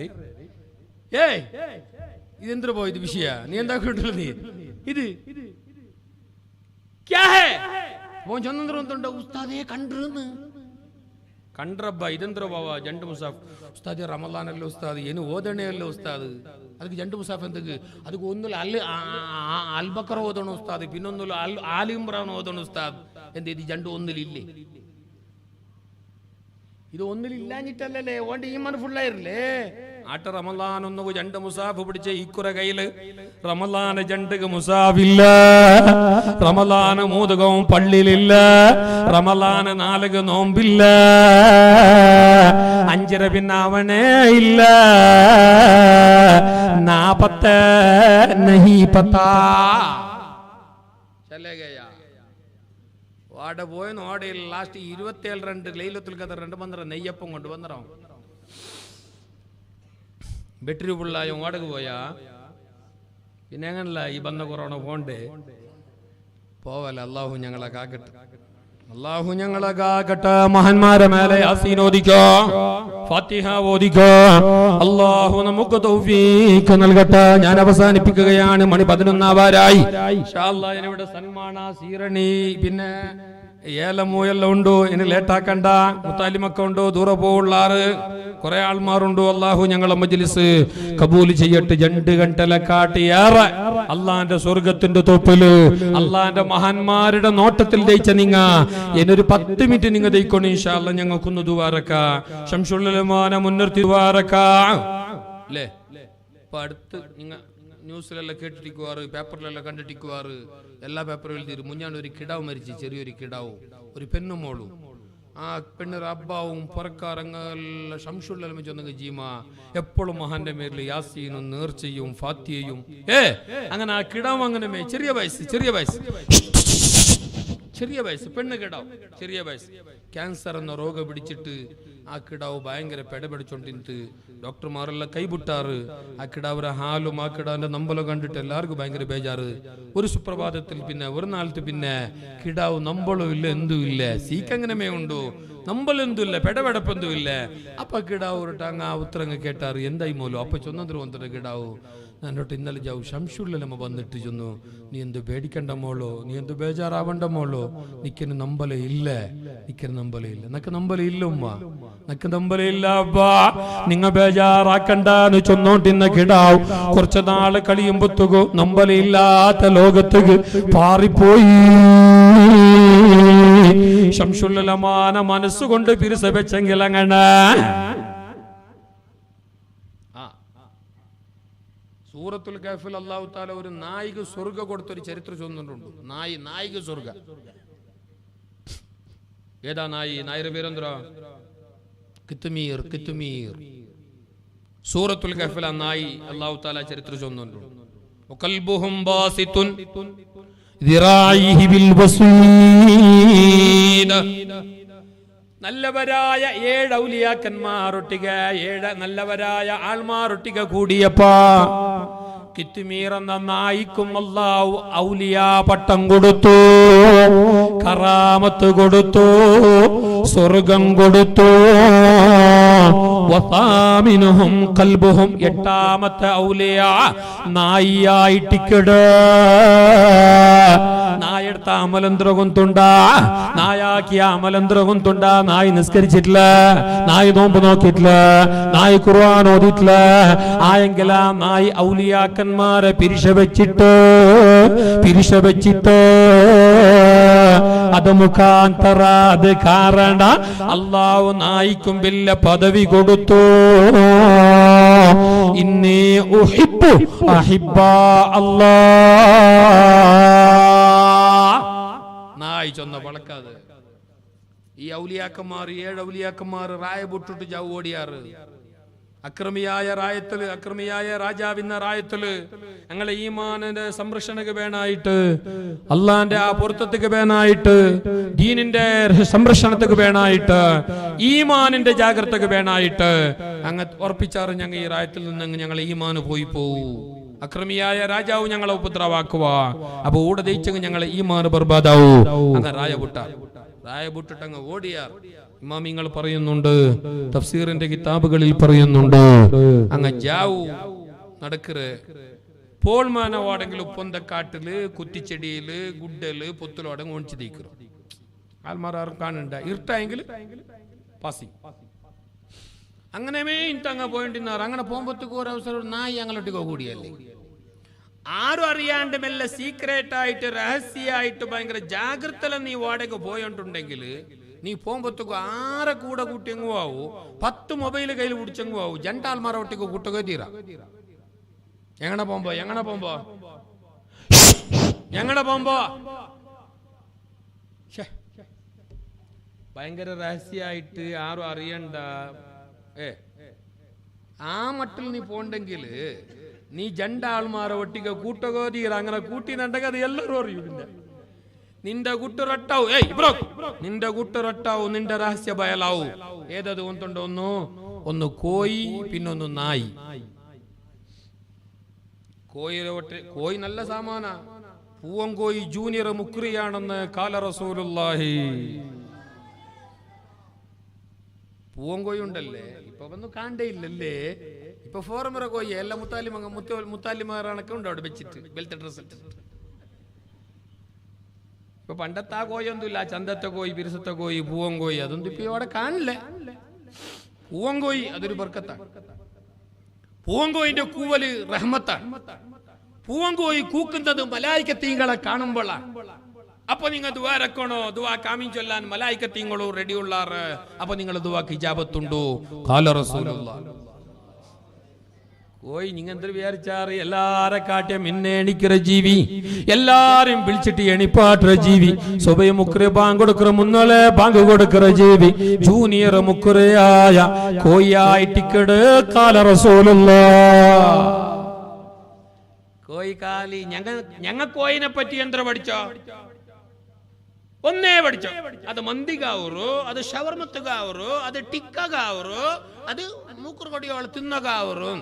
ഇതെന്തിനു പോയത് വിഷയ, നീ എന്താ കേട്ടല്ലോ നീ ഇത് ചന്ദ്രന്തുണ്ട് ഉസ്താദേ കണ്ടിരുന്ന് കണ്ട്രബ്ബ ഇതെന്തോ ബാവാ ജണ്ട് മുസാഫ്. ഉസ്താദ് റമളാനല്ലോ ഉസ്താദ്, ಏನು ಓದಣೆಯല്ലോ ഉസ്താദ്, ಅದಕ್ಕೆ ಜಂಡು ಮುಸಾಫ್ ಎಂತಕ್ಕೆ, ಅದಕ್ಕೆ ಒಂದಲ್ಲ ಅಲ್ ಬಕರ ಓದೋಣ ಉಸ್ತಾದ್, ಇನ್ನೊಂದಲ್ಲ ಆಲಿ ಇಮ್ರಾನ್ ಓದೋಣ ಉಸ್ತಾದ್. എന്ത് ഇത് ജണ്ട് ഒന്നിലില്ലേ, ഇത് ഒന്നിലില്ലാഞ്ഞിട്ടല്ലേ ഓന്റെ ഈമാൻ ഫുള്ളായിരുന്നേ. ആട്ട റമളാൻ ഒന്നു ജണ്ട് മുസാഫ് പിടിച്ച ഈക്കുറ കയ്യില് റമളാന് ജണ്ടുക്ക് മുസാഫില്ല, റമളാന് മൂതുകവും പള്ളിയിലില്ല, റമളാന് 4 നോമ്പില്ല, 5 പിന്നെ അവനേ ഇല്ല, 40 നഹീ പത്താ ചലേ ഗയാ. അവിടെ പോയെന്ന് ഓടയിൽ ലാസ്റ്റ് 27 ലൈലത്തുൽ ഖദർ 2 നെയ്യപ്പം കൊണ്ട് വന്നറോ ബെറ്ററി പിള്ളായ ഓടക്ക് പോയാ പിന്നെ എങ്ങനല്ല ഈ വന്ന കൊറോണ പോണ്ടേ പോവല്ല. അള്ളാഹു ഞങ്ങളെ കാക്കട്ടെ, അള്ളാഹു ഞങ്ങളെ കാക്കട്ടെ. മഹാന്മാരെ മേലെ യാസീൻ ഓദിക്കോ, ഫാത്തിഹ ഓദിക്കോ, അള്ളാഹു നമുക്ക് തൗഫീഖ് നൽകട്ടെ. ഞാൻ അവസാനിപ്പിക്കുകയാണ്, മണി 11 ആവാറായി. ഇൻഷാ അല്ലാഹ് ഇവിടെ സൽമാന സീരണി പിന്നെ ഏലമോ എല്ലാം ഉണ്ടോ, ഇനി ലേറ്റാക്കണ്ട. മുത്താലിമൊക്കെ ഉണ്ടോ, ദൂരെ പോവുള്ളാറ് കുറെ ആൾമാരുണ്ടോ. അള്ളാഹു ഞങ്ങളെ മജ്ലിസ് കബൂൽ ചെയ്യട്ടെ. 2 ഗണ്ടലക്കാട്ടിയേറെ അള്ളാന്റെ സ്വർഗത്തിന്റെ തൊപ്പില് അള്ളാന്റെ മഹാന്മാരുടെ നോട്ടത്തിൽ ദയിച്ച നിങ്ങ എന്നൊരു 10 മിനിറ്റ് നിങ്ങൾ ദയിക്കണം. ഇൻഷാ അല്ലാഹ് ഞങ്ങൾക്കൊന്ന് ദുആറക്ക ശംസുൽ മുൻനിർത്തി ദുആറക്ക അല്ലേ. ഇപ്പൊ അടുത്ത് നിങ്ങൾ ന്യൂസിലെല്ലാം കേട്ടിരിക്കുവാറ്, പേപ്പറിലെല്ലാം കണ്ടിട്ടിക്കുവാറ്, എല്ലാ പേപ്പറും എഴുതിരും. മുഞ്ഞാണ്ട് ഒരു കിടാവ് മരിച്ചു, ചെറിയൊരു കിടാവും ഒരു പെണ്ണും മോളും. ആ പെണ്ണൊരു അബ്ബാവും പുറക്കാറങ്ങെല്ലാം ശംസുല്ലാം ചൊന്നെങ്കിൽ ജീമ എപ്പോഴും മഹാന്റെ മേലിൽ യാസീനും നേർച്ചയും ഫാത്തിയയും അങ്ങനെ ആ കിടാവും അങ്ങനെ ചെറിയ വയസ്സ് പെണ്ണ് കിടാവും ചെറിയ വയസ്സ്. ക്യാൻസർ എന്ന രോഗം പിടിച്ചിട്ട് ആ കിടാവ് ഭയങ്കര പെടപെടിച്ചോണ്ടിട്ട് ഡോക്ടർമാരെല്ലാം കൈവിട്ടാറ്. ആ കിടാവരെ ഹാലും ആ കിടാവിന്റെ നമ്പലും കണ്ടിട്ട് എല്ലാവർക്കും ഭയങ്കര ബേജാറ്. ഒരു സുപ്രഭാതത്തിൽ പിന്നെ ഒരു നാളത്ത് പിന്നെ കിടാവ് നമ്പളും ഇല്ല, എന്തും ഇല്ല, സീക്കങ്ങനെ ഉണ്ടോ, നമ്പലെന്തുമില്ല, പെടപെടപ്പെന്തുമില്ല. അപ്പൊ കിടാവ് ഒരു ടങ്ങ ഉത്തരങ്ങ് കേട്ടാറ്, എന്തായി മോലോ. അപ്പൊ ചൊന്നതിന് വന്നിട്ട് കിടാവു നന്നോട്ട് ഇന്നലെ ജാവു ശംസുല്ലമ്മ വന്നിട്ട് ചൊന്നു, നീ എന്ത് പേടിക്കണ്ട മോളോ, നീ എന്ത് ബേജാറാവണ്ട മോളോ, നിക്കന് നമ്പല ഇല്ല, നക്ക് നമ്പല ഇല്ല ഉമ്മ, നക്ക് നമ്പല ഇല്ല അബ്ബാ, നിങ്ങ ബേജാറാക്കണ്ടെന്ന് ചൊന്നോണ്ടിന്ന കിടാവ് കുറച്ചു നാള് കളിയുമ്പത്തുകു നമ്പലില്ലാത്ത ലോകത്തേക്ക് പാറിപ്പോയി. ശംസുല്ലമാന മനസ്സുകൊണ്ട് പിരിസ വെച്ചെങ്കിൽ അങ്ങനെ സൂറത്തുൽ കഹ്ഫിൽ അല്ലാഹു തആല ഒരു നായിക സ്വർഗ കൊടുത്തൊരു ചരിത്രം ചൊന്നിട്ടുണ്ട്. നായിക സ്വർഗ. ഏതാ നായിയുടെ പേരെന്തോ? കിത്മീർ. സൂറത്തുൽ കഹ്ഫിൽ ആ നായി അല്ലാഹു തആല ചരിത്രം ചൊന്നിട്ടുണ്ട്. വഖൽബുഹും ബാസിതുൻ ദിറായിഹി ബിൽ വസീദ. നല്ലവരായ 7 ഔലിയാക്കന്മാരൊട്ടിക, 7 നല്ലവരായ ആൾമാരൊട്ടിക കൂടിയപ്പോ കിത്മീർ എന്ന നായിക്കും അല്ലാഹു ഔലിയാ പട്ടം കൊടുത്തു, കറാമത്ത് കൊടുത്തു, സ്വർഗം കൊടുത്തു. വസാമിനുഹും ഖൽബുഹും 8ാമത്തെ ഔലിയാ നായിയായിട്ടിക്കട. നായ നായെടുത്ത അമലന്ത്രകുന്തുണ്ടാ, നായാക്കിയ അമലന്ത്രകുന്തുണ്ടാ. നായി നിസ്കരിച്ചിട്ടില്ല, നായി നോമ്പ് നോക്കിയിട്ടില്ല, നായി ഖുർആൻ ഓതിയിട്ടില്ല. ആയെങ്കിലാ നായി ഔലിയാക്കന്മാരെ പിരിശ വെച്ചിട്ട് അത് മുഖാന്തര അത് കാരണ അല്ലാഹു നായിക്കും വലിയ പദവി കൊടുത്തു. ഇന്നി ഉഹിബ്ബു അഹിബ്ബ അല്ലാഹ്. നായി ചൊന്ന പളക്കാതെ ഈ ഔലിയാക്കന്മാർ 7 ഔലിയാക്കന്മാർ റായ പൊട്ടിട്ട് ചാവ് ഓടിയാറ്. അക്രമിയായ റായത്തില്, അക്രമിയായ രാജാവിന്ന റായത്തില് ഞങ്ങളെ ഈമാനിന്റെ സംരക്ഷണക്ക് വേണായിട്ട്, അള്ളാന്റെ ആ പൊരുത്തത്തിക്ക് വേണായിട്ട്, ദീനിന്റെ സംരക്ഷണത്തിക്ക് വേണായിട്ട്, ഈമാനിന്റെ ജാഗ്രതക്ക് വേണായിട്ട് അങ്ങ് ഉറപ്പിച്ചാറ്. ഞങ്ങൾ ഈ റായത്തിൽ നിന്ന് ഞങ്ങൾ ഈമാന് പോയി പോവൂ. അക്രമിയായ രാജാവ് ഞങ്ങളെ ഉപദ്രവാക്കുക. അപ്പൊ ഊടെ ജയിച്ചെങ്കിൽ ഞങ്ങളെ ഈമാന് ബർബാദാവൂ. അങ്ങ് റായ പൊട്ടിട്ട് അങ്ങ് ഓടിയാർ. ഇമാമിങ്ങൾ പറയുന്നുണ്ട്, തഫ്സീറിന്റെ കിതാബുകളിൽ പറയുന്നുണ്ട്, അങ്ങ് ജാവു നടക്കറ് പോൾമാനവാടെങ്കിലും പൊന്തക്കാട്ടില് കുറ്റിച്ചെടിയില് ഗുഡല് പൊത്തലോടെങ്കിൽ ഒണിച്ചു തീക്കറു. ആൽമാരും കാണണ്ട ഇരുട്ടായെങ്കിൽ പാസി അങ്ങനെ അങ്ങ് പോയിട്ടിരുന്നാർ. അങ്ങനെ പോകുമ്പോഴത്തേക്ക് ഒരു അവസരം നായി ഞങ്ങളൊട്ടിക്കോ കൂടിയല്ലേ. ആരും അറിയാണ്ട് മെല്ലെ സീക്രട്ട് ആയിട്ട് രഹസ്യമായിട്ട് ഭയങ്കര ജാഗ്രതയിൽ നീ വാടക പോയിട്ടുണ്ടെങ്കിൽ നീ പോകുമ്പോഴത്തേക്കും ആരെ കൂടെ കൂട്ടിയങ്ങു ആവൂ, 10 മൊബൈൽ കയ്യിൽ പിടിച്ചങ്ങു ആവൂ, ജണ്ടാൽമാരെ ഒട്ടിക്ക് കൂട്ടുക തീരാ. എങ്ങനെ പോകുമ്പോ ഭയങ്കര രഹസ്യമായിട്ട് ആരും അറിയണ്ട. ആ മട്ടിൽ നീ പോണ്ടെങ്കിൽ നീ ജണ്ടാൾമാരെ ഒട്ടിക കൂട്ടുക തീരാ. അങ്ങനെ കൂട്ടിന്നുണ്ടെങ്കിൽ അത് എല്ലാവരും അറിയും. നിന്റെ കൂട്ടുറട്ടാവും, നിന്റെ കൂട്ടുറട്ടാവും, നിന്റെ രഹസ്യ ബയലാവും. ഏതത് ഒന്നുണ്ടോ? ഒന്ന് കോയി, പിന്നൊന്ന് നായി. കോയി നല്ല സാമാന. പൂവങ്കോയി ജൂനിയർ മുക്രിയാണെന്ന് കാല റസൂലുള്ളാഹി. പൂവങ്കോയി ഉണ്ടല്ലേ, ഇപ്പൊ ഒന്നും കാണ്ടയില്ലല്ലേ. ഇപ്പൊ ഫോറമറ കോയി എല്ലാ മുത്താലിമാരണൊക്കെ ഉണ്ട് അവിടെ വെച്ചിട്ട് ബെൽറ്റ് ഡ്രസ് ഇട്ടിട്ട്. ഇപ്പൊ പണ്ടത്തെ ആ കോയൊന്നുമില്ല. ചന്തത്തെ കോയി, പിരിസത്തെ കോയി, പൂവങ്കോയി അതൊന്നും ഇപ്പൊ അവിടെ കാണില്ല. പൂവങ്കോയി അതൊരു ബർക്കത്താണ്. പൂവങ്കോയിന്റെ കൂവല് റഹ്മത്താണ്. പൂവങ്കോയി കൂക്കുന്നത് മലായിക്കത്തീങ്ങളെ കാണുമ്പോഴാണ്. അപ്പൊ നിങ്ങൾ ദുആരക്കണോ, ദുആ കാമീൻ ചൊല്ലാൻ മലായിക്കത്തീങ്ങളോ റെഡിയുള്ളാറ്. അപ്പൊ നിങ്ങൾ ദുആക്ക് ഇജാബത്തുണ്ടോ? ഖാല റസൂലുള്ളാഹ്. കോയി നിങ്ങൾ എന്ത് വിചാരിച്ചാറ്? എല്ലാരെ കാട്ടിയ മിന്നെ എണിക്കിற ജീവി, എല്ലാരും വിളിച്ചിട്ട് എണിപ്പാട്ടുற ജീവി, സുബൈ മുക്കുറെ ബാങ്ക് കൊടുക്കുற മുന്നോലെ ബാങ്ക് കൊടുക്കുற ജീവി, ജൂനിയർ മുക്കുറയായ കോയായിട്ടിക്കട് ഖാല റസൂലുള്ളാഹ്. കോയി കാലി ഞങ്ങ കോയിനെ പറ്റി എന്ത്ര പഠിച്ചോ? ഒന്നേ പഠിച്ചോ. അത് മന്തികാവൂರು, ಅದು ಶವರ್ಮತ್ತಗಾವೂರು, ಅದು ಟಿಕ್ಕಗಾವೂರು, ಅದು ಮೂಕರು ಕೊಡಿಯೋಳು ತಿನ್ನಗಾವೂರು.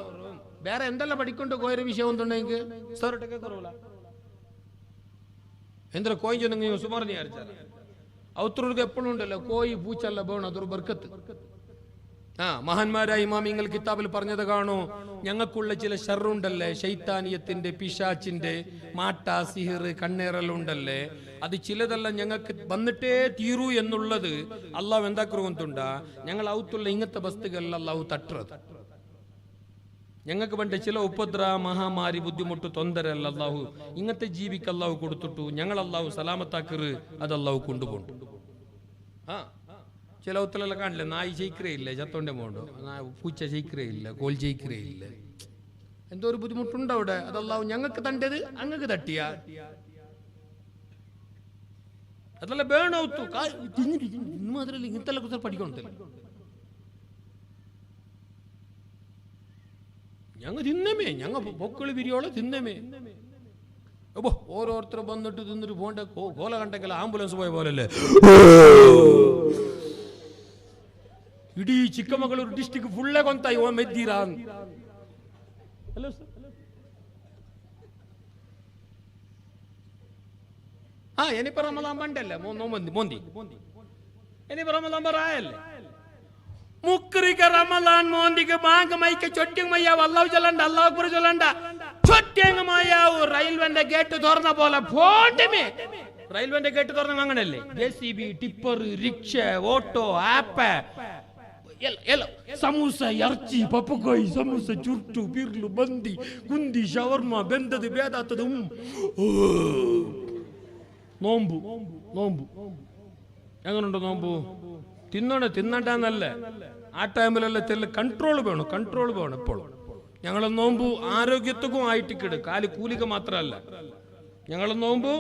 ಬೇರೆ ಎಂದೆಲ್ಲ ಪಡಿಕೊಂಡು ಕೋಯಿರ ವಿಷಯ ಒಂದುಂಡೆಂಗೆ ಸೊರಟಕ್ಕೆ ಕೊರವಲ್ಲ ಎಂದ್ರೆ ಕೋಯಿ ಜನ ನೀವು ಸುಮಾರು ನೀ ಅರ್ಚಾರ ಅವತ್ರರಿಗೆ ಎಪ್ಪಳು ಉಂಟಲ್ಲ ಕೋಯಿ പൂച്ചല്ല ബോൺ അതൊരു ബർക്കത്ത്. മഹാന്മാരായ ഇമാമിങ്ങൾ കിതാബിൽ പറഞ്ഞത് കാണൂ. ഞങ്ങൾക്കുള്ള ചില ഷർറുണ്ടല്ലേ, ശൈത്താനിയത്തിന്റെ, പിശാച്ചിന്റെ മാട്ട, സിഹിർ, കണ്ണേറലുണ്ടല്ലേ, അത് ചിലതെല്ലാം ഞങ്ങൾക്ക് വന്നിട്ടേ തീരൂ എന്നുള്ളത് അള്ളാഹു എന്താക്കുറുണ്ടാ. ഞങ്ങൾ ഔത്തുള്ള ഇങ്ങനത്തെ വസ്തുക്കളിൽ അള്ളാഹു തട്ടുறது. ഞങ്ങൾക്ക് വേണ്ട ചില ഉപദ്ര, മഹാമാരി, ബുദ്ധിമുട്ട്, തൊന്തരല്ല അള്ളാഹു ഇങ്ങനത്തെ ജീവിക്ക് അള്ളാഹു കൊടുത്തിട്ടു. ഞങ്ങൾ അള്ളാഹു സലാമത്താക്കറ്, അത് അള്ളാഹു കൊണ്ടുപോണ്ടു. ചില ഒത്തിലെല്ലാം കാണില്ല, നായി ജയിക്കറേ ഇല്ല, ചത്തോണ്ടേ പോണ്ടോ, പൂച്ച ജയിക്കറേ ഇല്ല, കോൽ ജയിക്കറേ ഇല്ല. എന്തോ ഒരു ബുദ്ധിമുട്ടുണ്ടോ അവിടെ? അത് അള്ളാഹു ഞങ്ങൾക്ക് തണ്ടത് അങ്ങക്ക് തട്ടിയ അതല്ല വേണോത്തു മാത്രല്ല ഇങ്ങനത്തെ കുറിച്ച് പഠിക്കണത്തില്ല. ഞങ്ങ തിന്നമേ, ഞങ്ങ പൊക്കളി വിരിയോളെ തിന്നമേ. ഓരോരുത്തർ വന്നിട്ട് തിന്നിട്ട് പോണ്ട കോല കണ്ടെങ്കിൽ ആംബുലൻസ് പോയ പോലല്ലേ. ಇಡೀ ಚಿಕ್ಕಮಗಳೂರು ಡಿಸ್ಟಿಕ್ ಫುಲ್ಲೇ ಕೊಂತ ಇವ ಮೆದ್ದೀರಾ. ಎನಿಪ ರಮಲಾನ್ ಬಂಡಲ್ಲ മോന്തി എനി റമളാൻ ബറായല്ലേ മുക്രിക റമളാൻ മോന്തിക്ക് ബാങ്ക് മൈക്ക് ചൊട്ടിങ് മയ്യാവ് അല്ലാഹു ചൊല്ലണ്ട, അല്ലാഹു അക്ബർ ചൊല്ലണ്ട, ചൊട്ടിങ് മയ്യാവ് റെയിൽവേന്റെ ഗേറ്റ് തുറന്ന പോലെ പോണ്ടമേ റെയിൽവേന്റെ ഗേറ്റ് തുറന്ന അങ്ങനെയല്ലേ? JCB, tipper, rickshaw, auto, app, samosa, ഇറച്ചി, പപ്പക്കോയി, സമൂസ, ചുട്ടു, പിർലു, ബന്തി, കുന്തി, ഷവർമ, ബന്ധത്, ഭേദാത്തതും. നോമ്പു നോമ്പു എങ്ങനുണ്ട് നോമ്പു? തിന്നണ്ടെന്നല്ല, ആ ടൈമിലെല്ലാം കൺട്രോൾ വേണം. ഇപ്പോൾ ഞങ്ങളെ നോമ്പു ആരോഗ്യത്തിനും ആയിട്ടിക്കിട്, കാല് കൂലിക മാത്രമല്ല. ഞങ്ങളെ നോമ്പു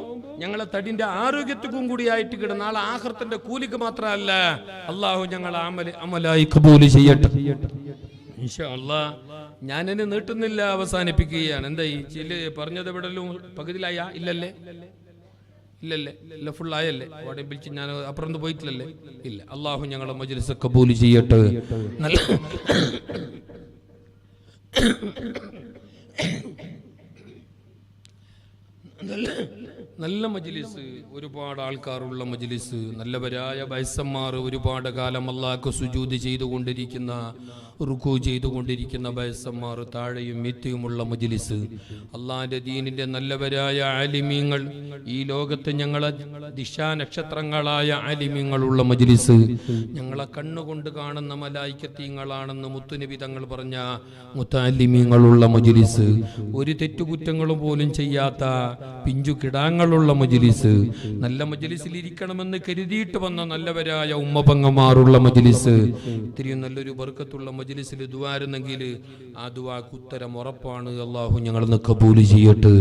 ഞങ്ങളെ തടിന്റെ ആരോഗ്യത്തിനും കൂടി ആയിട്ടിക്കിട്, നാളെ ആഖിറത്തിന്റെ കൂലിക്ക് മാത്രമല്ല. അള്ളാഹു ഞങ്ങളെ അമലായി കബൂൽ ചെയ്യട്ടെ ഇൻഷാ അല്ലാഹ്. ഞാനെന്നെ നീട്ടുന്നില്ല, അവസാനിപ്പിക്കുകയാണ്. എന്താ ഈ ചില പറഞ്ഞത് എവിടെയും പകുതിയിലായ? ഇല്ലല്ലേ, ഫുൾ ആയല്ലേ? അവിടെ വിളിച്ച് ഞാൻ അപ്പുറത്ത് പോയിട്ടില്ലല്ലേ? ഇല്ല. അള്ളാഹു ഞങ്ങളെ മജ്ലിസ് കബൂൽ ചെയ്യട്ടെ. നല്ല മജ്ലിസ്, ഒരുപാട് ആൾക്കാരുള്ള മജ്ലിസ്, നല്ലവരായ വയസ്സന്മാർ ഒരുപാട് കാലം അല്ലാഹ്ക്ക് സുജൂദ് ചെയ്തുകൊണ്ടിരിക്കുന്ന, റുക്കൂ ചെയ്തുകൊണ്ടിരിക്കുന്ന വയസ്സന്മാർ, താഴെയും മിത്തിയുമുള്ള മജ്ലിസ്, അള്ളാഹിന്റെ ദീനിന്റെ നല്ലവരായ ആലിമീങ്ങൾ, ഈ ലോകത്ത് ഞങ്ങളെ ദിശാനക്ഷത്രങ്ങളായ ആലിമീങ്ങളുള്ള മജ്ലിസ്, ഞങ്ങളെ കണ്ണുകൊണ്ട് കാണുന്ന മലായിക്കത്തീങ്ങളാണെന്ന് മുത്തുനബി തങ്ങൾ പറഞ്ഞ മുത്തഅല്ലിമീങ്ങളുള്ള മജ്ലിസ്, ഒരു തെറ്റുകുറ്റങ്ങളും പോലും ചെയ്യാത്ത പിഞ്ചു കിടാങ്ങളുള്ള മജ്ലിസ്, നല്ല മജ്ലിസിൽ ഇരിക്കണമെന്ന് കരുതിയിട്ട് വന്ന നല്ലവരായ ഉമ്മപങ്ങമാറുള്ള മജ്ലിസ്, ഇത്രയും നല്ലൊരു ബർക്കത്തുള്ള മജ്ലിസിൽ ദുആരുന്നെങ്കിൽ ആ ദുആക്ക് ഉത്തരം ഉറപ്പാണ്. അള്ളാഹു ഞങ്ങളൊന്ന് കബൂൽ ചെയ്യട്ടെ.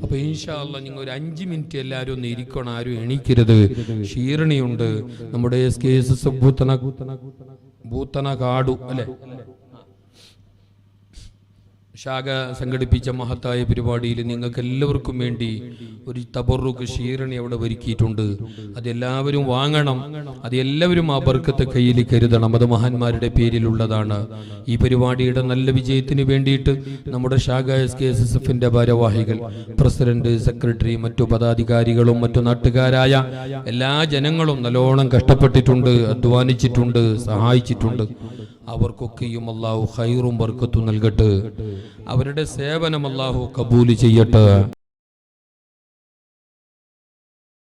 അപ്പൊ ഇൻഷാ അല്ലാഹ് നിങ്ങൾ ഒരു 5 മിനിറ്റ് എല്ലാവരും ഒന്ന് ഇരിക്കണം, ആരും എണീക്കരുത്. ക്ഷീരണിയുണ്ട്. നമ്മുടെ SKSS ഭൂത്തന കാടു അല്ലെ ശാഖ സംഘടിപ്പിച്ച മഹത്തായ പരിപാടിയിൽ നിങ്ങൾക്ക് എല്ലാവർക്കും വേണ്ടി ഒരു തബറുക്ക് ക്ഷീരണി അവിടെ ഒരുക്കിയിട്ടുണ്ട്. അതെല്ലാവരും വാങ്ങണം. അത് എല്ലാവരും ആ ബർക്കത്ത് കയ്യിൽ കരുതണം. അത് മഹാന്മാരുടെ പേരിലുള്ളതാണ്. ഈ പരിപാടിയുടെ നല്ല വിജയത്തിന് വേണ്ടിയിട്ട് നമ്മുടെ ശാഖ SKSSFന്റെ ഭാരവാഹികൾ, പ്രസിഡന്റ്, സെക്രട്ടറി, മറ്റു പദാധികാരികളും മറ്റു നാട്ടുകാരായ എല്ലാ ജനങ്ങളും നല്ലോണം കഷ്ടപ്പെട്ടിട്ടുണ്ട്, അധ്വാനിച്ചിട്ടുണ്ട്, സഹായിച്ചിട്ടുണ്ട്. അവർക്കൊക്കെയും അല്ലാഹു ഖൈറും ബർക്കത്തും നൽകട്ടെ. അവരുടെ സേവനം അല്ലാഹു കബൂൽ ചെയ്യട്ടെ.